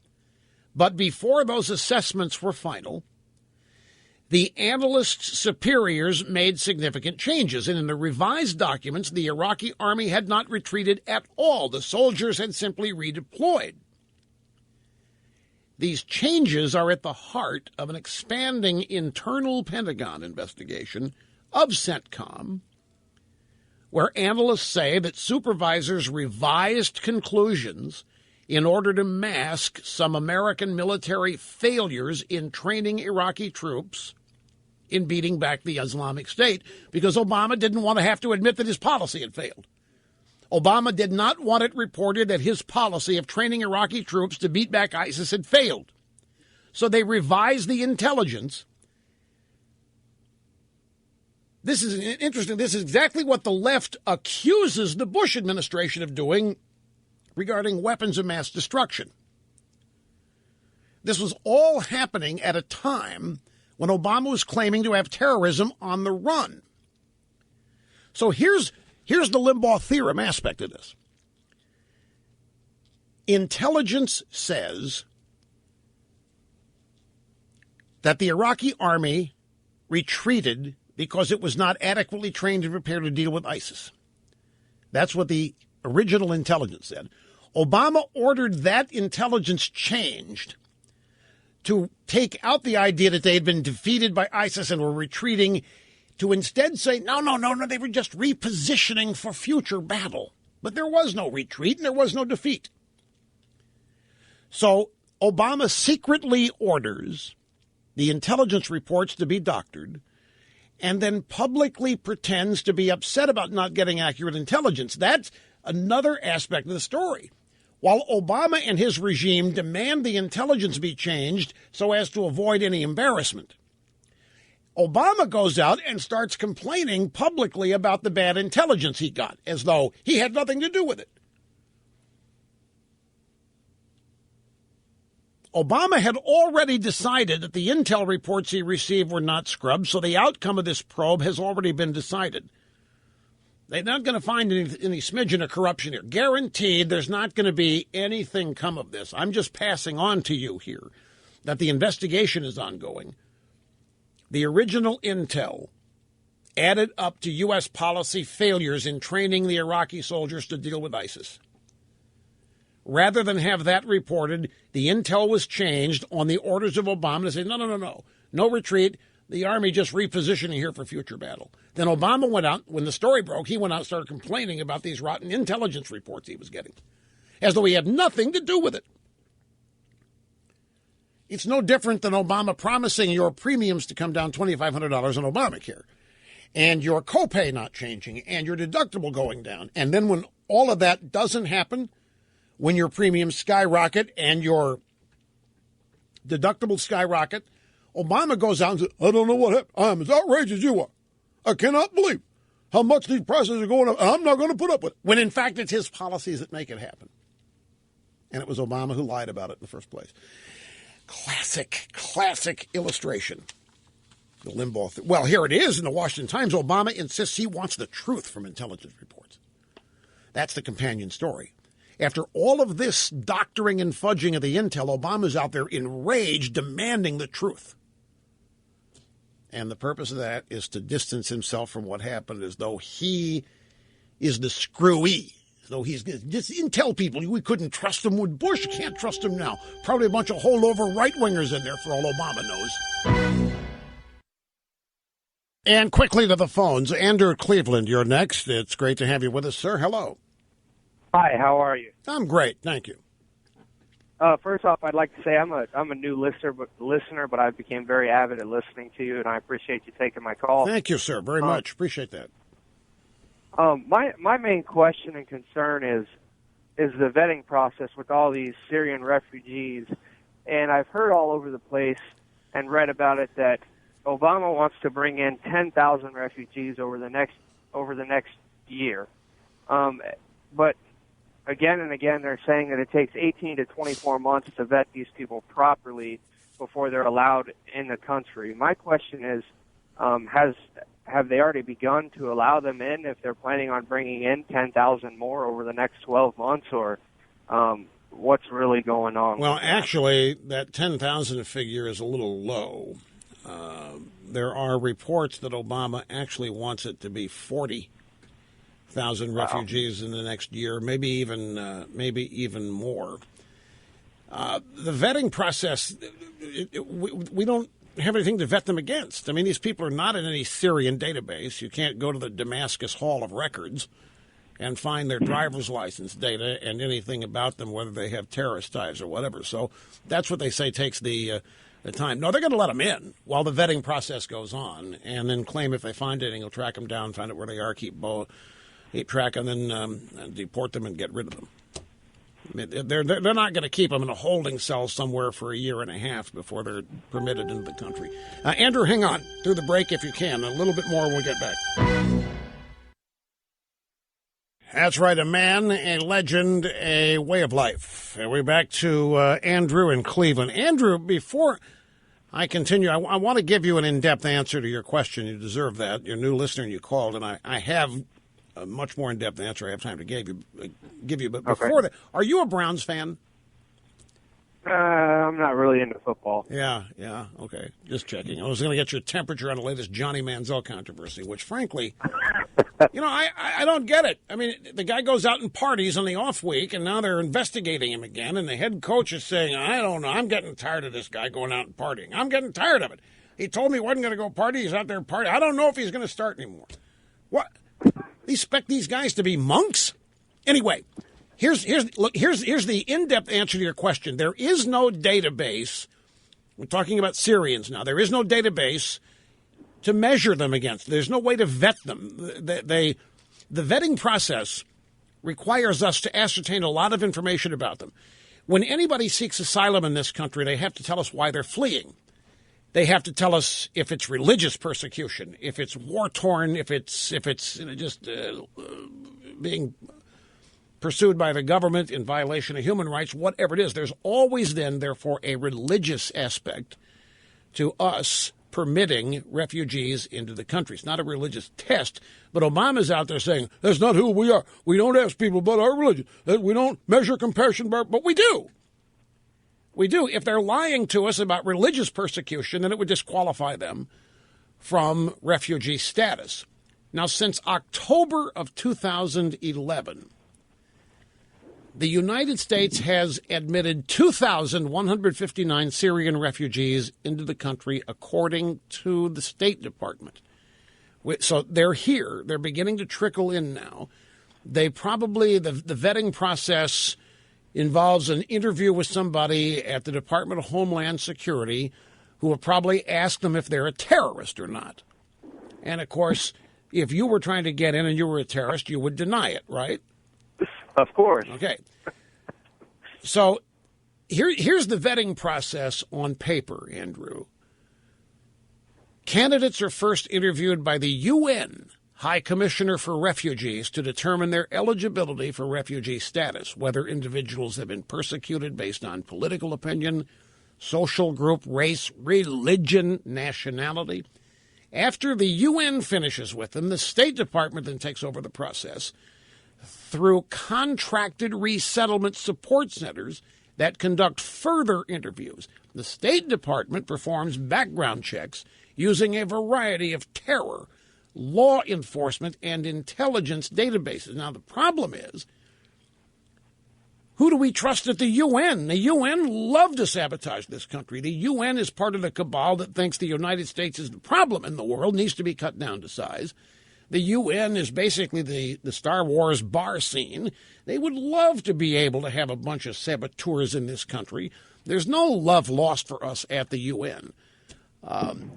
But before those assessments were final, the analysts' superiors made significant changes, and in the revised documents, the Iraqi army had not retreated at all. The soldiers had simply redeployed. These changes are at the heart of an expanding internal Pentagon investigation of CENTCOM, where analysts say that supervisors revised conclusions in order to mask some American military failures in training Iraqi troops in beating back the Islamic State, because Obama didn't want to have to admit that his policy had failed. Obama did not want it reported that his policy of training Iraqi troops to beat back ISIS had failed. So they revised the intelligence. This is interesting. This is exactly what the left accuses the Bush administration of doing regarding weapons of mass destruction. This was all happening at a time when Obama was claiming to have terrorism on the run. So here's the Limbaugh theorem aspect of this. Intelligence says that the Iraqi army retreated because it was not adequately trained and prepared to deal with ISIS. That's what the original intelligence said. Obama ordered that intelligence changed to take out the idea that they had been defeated by ISIS and were retreating, to instead say, no, they were just repositioning for future battle. But there was no retreat and there was no defeat. So Obama secretly orders the intelligence reports to be doctored and then publicly pretends to be upset about not getting accurate intelligence. That's another aspect of the story. While Obama and his regime demand the intelligence be changed so as to avoid any embarrassment, Obama goes out and starts complaining publicly about the bad intelligence he got, as though he had nothing to do with it. Obama had already decided that the intel reports he received were not scrubbed, so the outcome of this probe has already been decided. They're not going to find any smidgen of corruption here. Guaranteed there's not going to be anything come of this. I'm just passing on to you here that the investigation is ongoing. The original intel added up to U.S. policy failures in training the Iraqi soldiers to deal with ISIS. Rather than have that reported, the intel was changed on the orders of Obama to say, no retreat. The Army just repositioning here for future battle. Then Obama went out, when the story broke, he went out and started complaining about these rotten intelligence reports he was getting, as though he had nothing to do with it. It's no different than Obama promising your premiums to come down $2,500 on Obamacare, and your copay not changing, and your deductible going down. And then when all of that doesn't happen, when your premiums skyrocket and your deductible skyrocket, Obama goes out and says, I don't know what happened. I'm as outraged as you are. I cannot believe how much these prices are going up. I'm not going to put up with it. When, in fact, it's his policies that make it happen. And it was Obama who lied about it in the first place. Classic illustration. The Limbaugh. Well, here it is in the Washington Times. Obama insists he wants the truth from intelligence reports. That's the companion story. After all of this doctoring and fudging of the intel, Obama's out there enraged, demanding the truth. And the purpose of that is to distance himself from what happened, as though he is the screwy. As though he's just intel people. We couldn't trust him with Bush. Can't trust him now. Probably a bunch of holdover right-wingers in there for all Obama knows. And quickly to the phones. Andrew Cleveland, you're next. It's great to have you with us, sir. Hello. Hi, how are you? I'm great, thank you. First off, I'd like to say I'm a new listener, but I became very avid at listening to you, and I appreciate you taking my call. Thank you, sir, very much. Appreciate that. My main question and concern is the vetting process with all these Syrian refugees, and I've heard all over the place and read about it that Obama wants to bring in 10,000 refugees over the next year, but again and again, they're saying that it takes 18 to 24 months to vet these people properly before they're allowed in the country. My question is, have they already begun to allow them in if they're planning on bringing in 10,000 more over the next 12 months, or what's really going on? Well, actually, that 10,000 figure is a little low. There are reports that Obama actually wants it to be 40,000 refugees in the next year, maybe even more. The vetting process, we don't have anything to vet them against. I mean, these people are not in any Syrian database. You can't go to the Damascus Hall of Records and find their driver's license data and anything about them, whether they have terrorist ties or whatever. So that's what they say takes the time. No, they're going to let them in while the vetting process goes on, and then claim if they find anything, they'll track them down, find out where they are, keep track, and then deport them and get rid of them. I mean, they're not going to keep them in a holding cell somewhere for a year and a half before they're permitted into the country. Andrew, hang on through the break if you can. A little bit more when we get back. That's right, a man, a legend, a way of life. And we're back to Andrew in Cleveland. Andrew, before I continue, I want to give you an in-depth answer to your question. You deserve that. You're a new listener and you called, and I have a much more in-depth answer I have time to give you. But before that, are you a Browns fan? I'm not really into football. Yeah, okay. Just checking. I was going to get your temperature on the latest Johnny Manziel controversy, which, frankly, I don't get it. I mean, the guy goes out and parties on the off week, and now they're investigating him again, and the head coach is saying, I don't know, I'm getting tired of this guy going out and partying. I'm getting tired of it. He told me he wasn't going to go party. He's out there partying. I don't know if he's going to start anymore. What? They expect these guys to be monks? Anyway, here's the in-depth answer to your question. There is no database. We're talking about Syrians now. There is no database to measure them against. There's no way to vet them. The vetting process requires us to ascertain a lot of information about them. When anybody seeks asylum in this country, they have to tell us why they're fleeing. They have to tell us if it's religious persecution, if it's war-torn, if it's just being pursued by the government in violation of human rights, whatever it is. There's always then, therefore, a religious aspect to us permitting refugees into the country. It's not a religious test, but Obama's out there saying, that's not who we are. We don't ask people about our religion. We don't measure compassion, but we do. We do. If they're lying to us about religious persecution, then it would disqualify them from refugee status. Now, since October of 2011, The United States has admitted 2,159 Syrian refugees into the country, according to the State Department. So they're here. They're beginning to trickle in now. They probably, the vetting process involves an interview with somebody at the Department of Homeland Security who will probably ask them if they're a terrorist or not. And, of course, if you were trying to get in and you were a terrorist, you would deny it, right? Of course. Okay. So here's the vetting process on paper, Andrew. Candidates are first interviewed by the UN High Commissioner for Refugees to determine their eligibility for refugee status, whether individuals have been persecuted based on political opinion, social group, race, religion, nationality. After the UN finishes with them, the State Department then takes over the process through contracted resettlement support centers that conduct further interviews. The State Department performs background checks using a variety of terror, law enforcement, and intelligence databases. Now, the problem is, who do we trust at the UN? The UN love to sabotage this country. The UN is part of the cabal that thinks the United States is the problem in the world, needs to be cut down to size. The UN is basically the Star Wars bar scene. They would love to be able to have a bunch of saboteurs in this country. There's no love lost for us at the UN.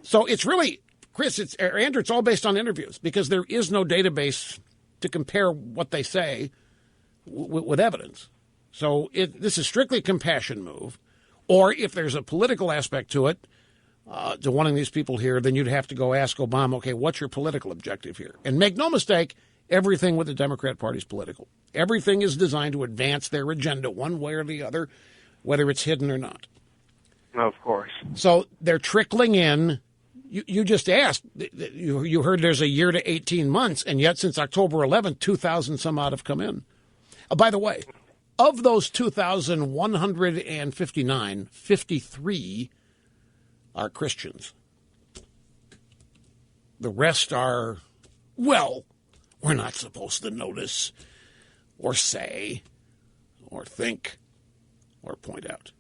So it's really, Chris, Andrew, it's all based on interviews because there is no database to compare what they say with evidence. So this is strictly a compassion move. Or if there's a political aspect to it, to wanting these people here, then you'd have to go ask Obama, okay, what's your political objective here? And make no mistake, everything with the Democrat Party is political. Everything is designed to advance their agenda one way or the other, whether it's hidden or not. Of course. So they're trickling in. You just asked. You heard there's a year to 18 months, and yet since October 11th, 2,000 some odd have come in. By the way, of those 2,159, 53 are Christians. The rest are, well, we're not supposed to notice or say or think or point out.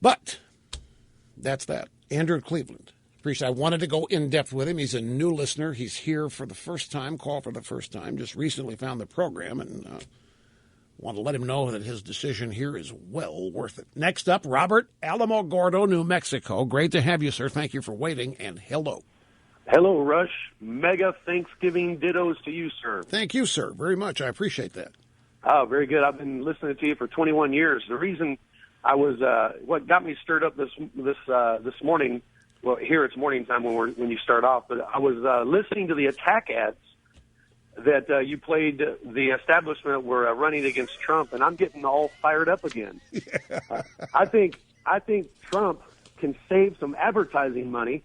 But that's that. Andrew Cleveland. I wanted to go in-depth with him. He's a new listener. He's here for the first time, called for the first time, just recently found the program, and want to let him know that his decision here is well worth it. Next up, Robert, Alamogordo, New Mexico. Great to have you, sir. Thank you for waiting, and hello. Hello, Rush. Mega Thanksgiving dittos to you, sir. Thank you, sir, very much. I appreciate that. Oh, very good. I've been listening to you for 21 years. The reason I was, what got me stirred up this morning, well, here it's morning time when you start off, but I was listening to the attack ads that you played. The establishment were running against Trump, and I'm getting all fired up again. Yeah. I think Trump can save some advertising money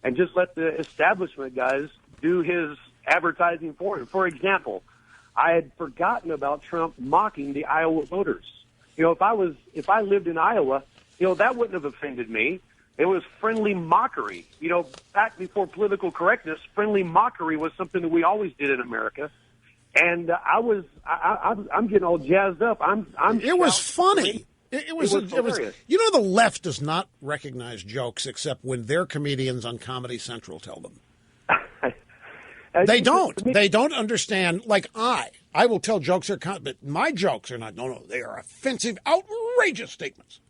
and just let the establishment guys do his advertising for him. For example, I had forgotten about Trump mocking the Iowa voters. You know, if I lived in Iowa, you know, that wouldn't have offended me. It was friendly mockery. You know, back before political correctness, friendly mockery was something that we always did in America. And I'm getting all jazzed up. It was funny. It was. You know, the left does not recognize jokes except when their comedians on Comedy Central tell them. They don't. They don't understand. Like I will tell jokes but my jokes are not. No, they are offensive, outrageous statements.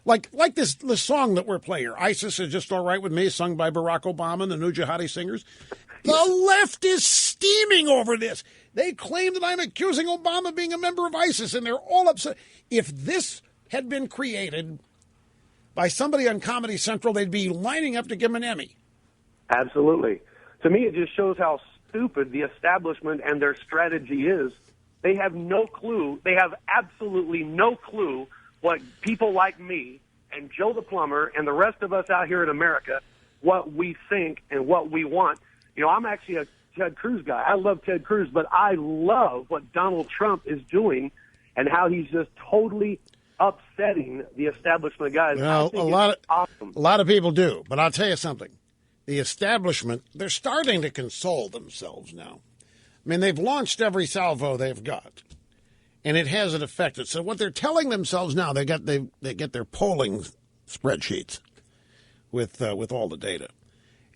Like this song that we're playing here, ISIS is Just All Right With Me, sung by Barack Obama and the new jihadi singers. The left is steaming over this. They claim that I'm accusing Obama of being a member of ISIS, and they're all upset. If this had been created by somebody on Comedy Central, they'd be lining up to give him an Emmy. Absolutely. To me, it just shows how stupid the establishment and their strategy is. They have no clue. They have absolutely no clue what people like me and Joe the plumber and the rest of us out here in America, what we think and what we want. You know, I'm actually a Ted Cruz guy. I love Ted Cruz, but I love what Donald Trump is doing and how he's just totally upsetting the establishment guys. Well, a lot of people do, but I'll tell you something. The establishment, they're starting to console themselves now. I mean, they've launched every salvo they've got. And it has an effect. So what they're telling themselves now, they get their polling spreadsheets with all the data.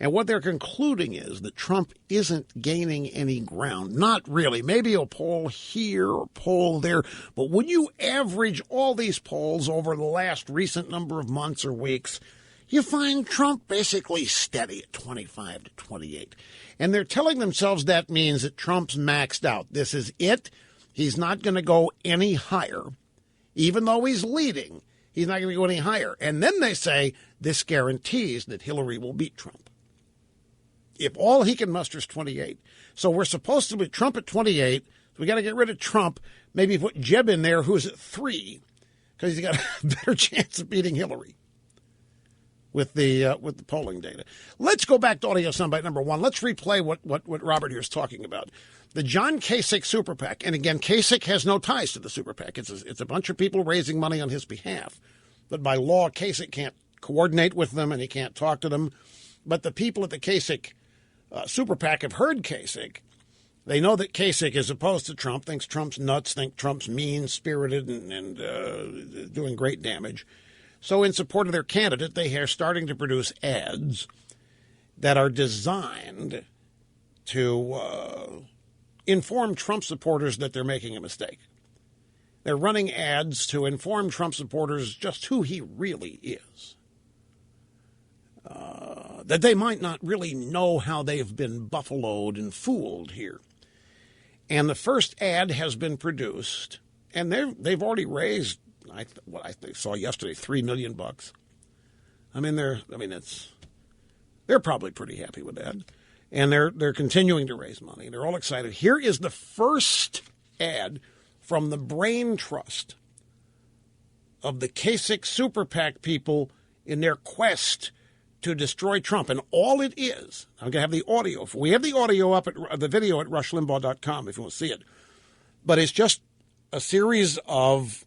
And what they're concluding is that Trump isn't gaining any ground. Not really. Maybe a poll here or poll there. But when you average all these polls over the last recent number of months or weeks, you find Trump basically steady at 25 to 28. And they're telling themselves that means that Trump's maxed out. This is it. He's not going to go any higher. Even though he's leading, he's not going to go any higher. And then they say this guarantees that Hillary will beat Trump. If all he can muster is 28. So we're supposed to be Trump at 28. So we got to get rid of Trump. Maybe put Jeb in there, who's at 3, because he's got a better chance of beating Hillary with the polling data. Let's go back to audio soundbite number 1. Let's replay what Robert here is talking about. The John Kasich Super PAC. And again, Kasich has no ties to the Super PAC. It's a bunch of people raising money on his behalf. But by law, Kasich can't coordinate with them and he can't talk to them. But the people at the Kasich Super PAC have heard Kasich. They know that Kasich is opposed to Trump, thinks Trump's nuts, think Trump's mean-spirited and doing great damage. So in support of their candidate, they are starting to produce ads that are designed to inform Trump supporters that they're making a mistake. They're running ads to inform Trump supporters just who he really is. That they might not really know how they've been buffaloed and fooled here. And the first ad has been produced, and they've already raised what I saw yesterday, $3 million. They're probably pretty happy with that, and they're continuing to raise money. They're all excited. Here is the first ad from the brain trust of the Kasich Super PAC people in their quest to destroy Trump. And all it is, I'm going to have the audio. We have the audio up at the video at rushlimbaugh.com if you want to see it. But it's just a series of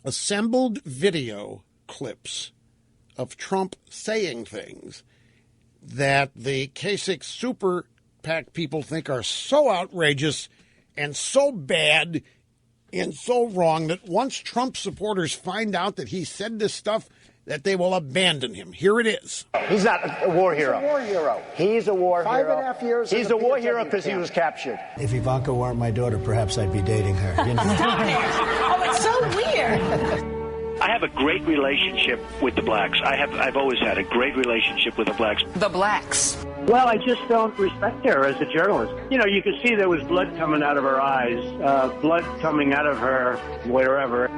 assembled video clips of Trump saying things that the Kasich Super PAC people think are so outrageous and so bad and so wrong that once Trump supporters find out that he said this stuff, that they will abandon him. Here it is. He's not a war hero. He's a war hero. He's a war hero. 5.5 years. He's a war hero because he was captured. If Ivanka weren't my daughter, perhaps I'd be dating her. You know? Oh, it's so weird. I have a great relationship with the blacks. I've always had a great relationship with the blacks. The blacks. Well, I just don't respect her as a journalist. You know, you could see there was blood coming out of her eyes, blood coming out of her wherever.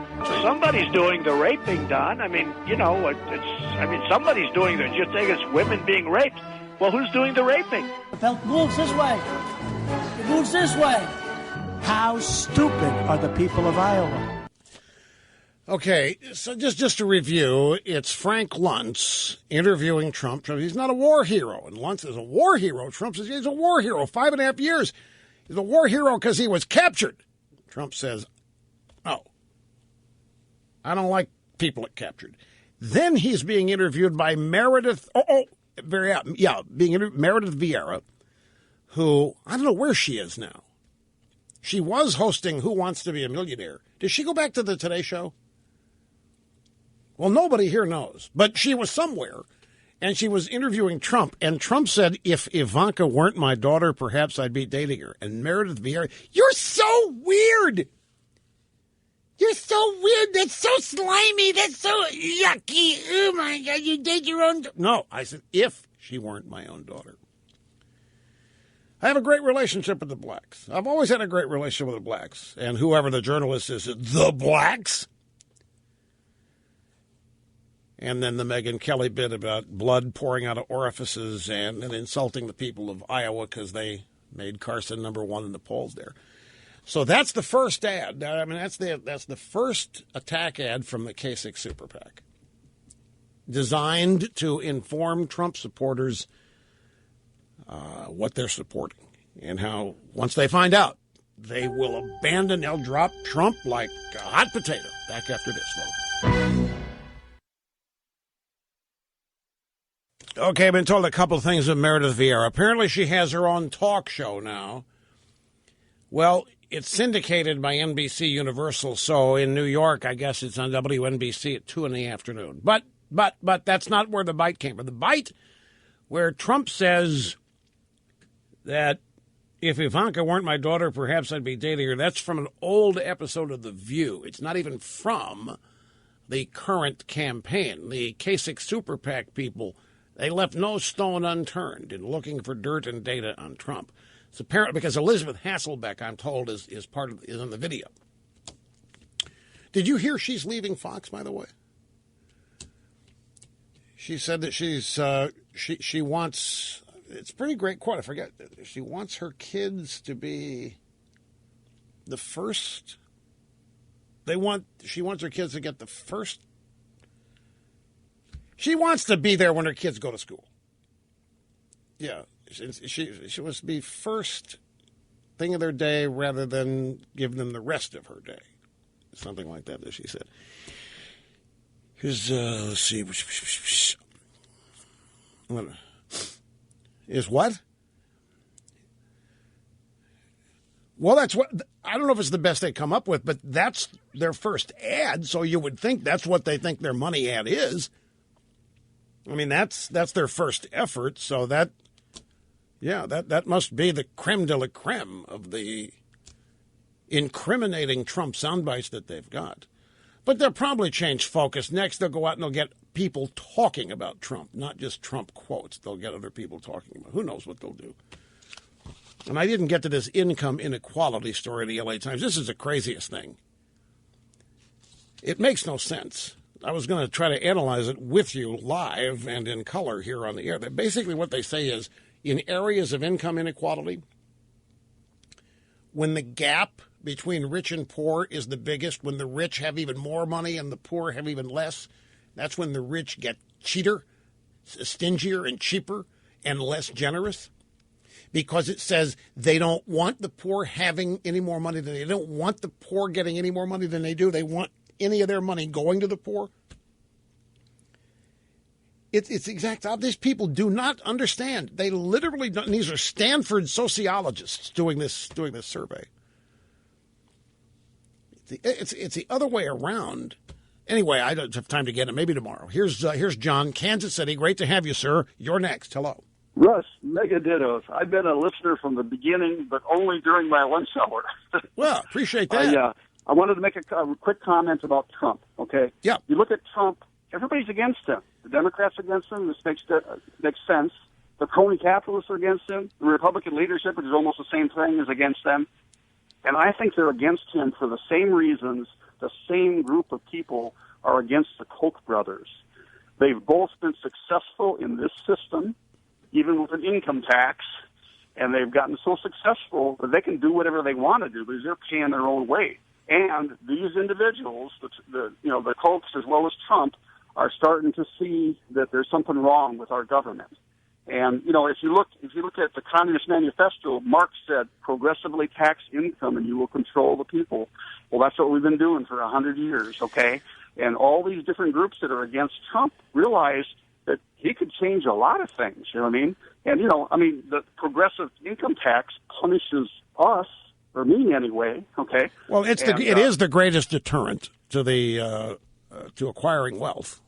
Somebody's doing the raping, Don. I mean, you know, somebody's doing the. You think it's women being raped? Well, who's doing the raping? The belt moves this way. It moves this way. How stupid are the people of Iowa? Okay, so just to review, it's Frank Luntz interviewing Trump. He's not a war hero, and Luntz is a war hero. Trump says he's a war hero. 5.5 years. He's a war hero because he was captured. Trump says, oh, I don't like people that captured. Then he's being interviewed by Meredith. Meredith Vieira, who I don't know where she is now. She was hosting Who Wants to Be a Millionaire. Did she go back to the Today Show? Well, nobody here knows, but she was somewhere, and she was interviewing Trump, and Trump said, if Ivanka weren't my daughter, perhaps I'd be dating her. And Meredith Vieira, you're so weird. You're so weird. That's so slimy. That's so yucky. Oh, my God, you date your own. No, I said, if she weren't my own daughter. I have a great relationship with the blacks. I've always had a great relationship with the blacks, and whoever the journalist is, the blacks. And then the Megyn Kelly bit about blood pouring out of orifices and insulting the people of Iowa because they made Carson #1 in the polls there. So that's the first ad. I mean, that's the first attack ad from the Kasich Super PAC, designed to inform Trump supporters what they're supporting and how once they find out, they will abandon. They'll drop Trump like a hot potato. Back after this, folks. Okay, I've been told a couple of things of Meredith Vieira. Apparently she has her own talk show now. Well, it's syndicated by NBC Universal, so in New York, I guess it's on WNBC at 2 in the afternoon. But that's not where the bite came from. The bite where Trump says that if Ivanka weren't my daughter, perhaps I'd be dating her. That's from an old episode of The View. It's not even from the current campaign. The Kasich Super PAC people, they left no stone unturned in looking for dirt and data on Trump. It's apparent because Elizabeth Hasselbeck, I'm told, is in the video. Did you hear she's leaving Fox, by the way? She said that she wants, it's a pretty great quote, I forget, she wants her kids to be the first, she wants her kids to get the first, she wants to be there when her kids go to school. Yeah, she wants to be first thing of their day rather than give them the rest of her day. Something like that she said. Here's, let's see. What? Is what? Well, that's what, I don't know if it's the best they come up with, but that's their first ad, so you would think that's what they think their money ad is. I mean, that's their first effort, so that must be the creme de la creme of the incriminating Trump soundbites that they've got. But they'll probably change focus. Next, they'll go out and they'll get people talking about Trump, not just Trump quotes. They'll get other people talking about. Who knows what they'll do? And I didn't get to this income inequality story in the LA Times. This is the craziest thing. It makes no sense. I was going to try to analyze it with you live and in color here on the air. Basically what they say is, in areas of income inequality, when the gap between rich and poor is the biggest, when the rich have even more money and the poor have even less, that's when the rich get cheater, stingier and cheaper and less generous, because it says they don't want the poor having any more money than they don't want the poor getting any more money than they do. They want any of their money going to the poor. It's exact. These people do not understand. They literally don't. And these are Stanford sociologists doing this survey. It's the other way around. Anyway, I don't have time to get it. Maybe tomorrow. Here's John, Kansas City. Great to have you, sir. You're next. Hello. Russ, mega dittos. I've been a listener from the beginning, but only during my lunch hour. Well, appreciate that. I wanted to make a quick comment about Trump, okay? Yeah. You look at Trump, everybody's against him. The Democrats are against him. This makes sense. The crony capitalists are against him. The Republican leadership, which is almost the same thing, is against them. And I think they're against him for the same reasons the same group of people are against the Koch brothers. They've both been successful in this system, even with an income tax, and they've gotten so successful that they can do whatever they want to do because they're paying their own way. And these individuals, the Kochs as well as Trump, are starting to see that there's something wrong with our government. And if you look at the Communist Manifesto, Marx said, "Progressively tax income, and you will control the people." Well, that's what we've been doing for 100 years, okay? And all these different groups that are against Trump realize that he could change a lot of things. You know what I mean? And the progressive income tax punishes us, or me anyway. Okay. Well, it is the greatest deterrent to the to acquiring wealth.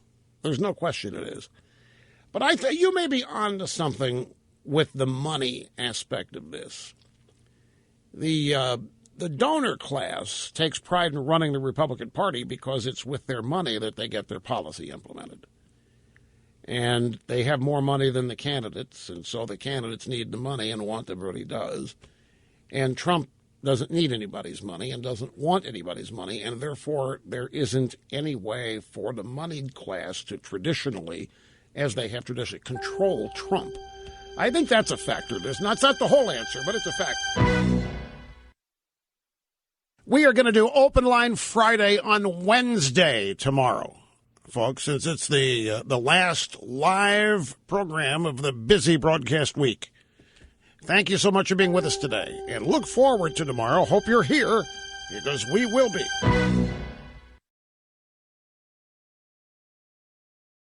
There's no question it is. But I think you may be on to something with the money aspect of this. The donor class takes pride in running the Republican Party because it's with their money that they get their policy implemented. And they have more money than the candidates, and so the candidates need the money and want everybody does. And Trump doesn't need anybody's money and doesn't want anybody's money, and therefore there isn't any way for the moneyed class to traditionally, as they have traditionally, control Trump. I think that's a factor. It's not the whole answer, but it's a factor. We are going to do Open Line Friday on Wednesday tomorrow, folks, since it's the last live program of the busy broadcast week. Thank you so much for being with us today, and look forward to tomorrow. Hope you're here, because we will be.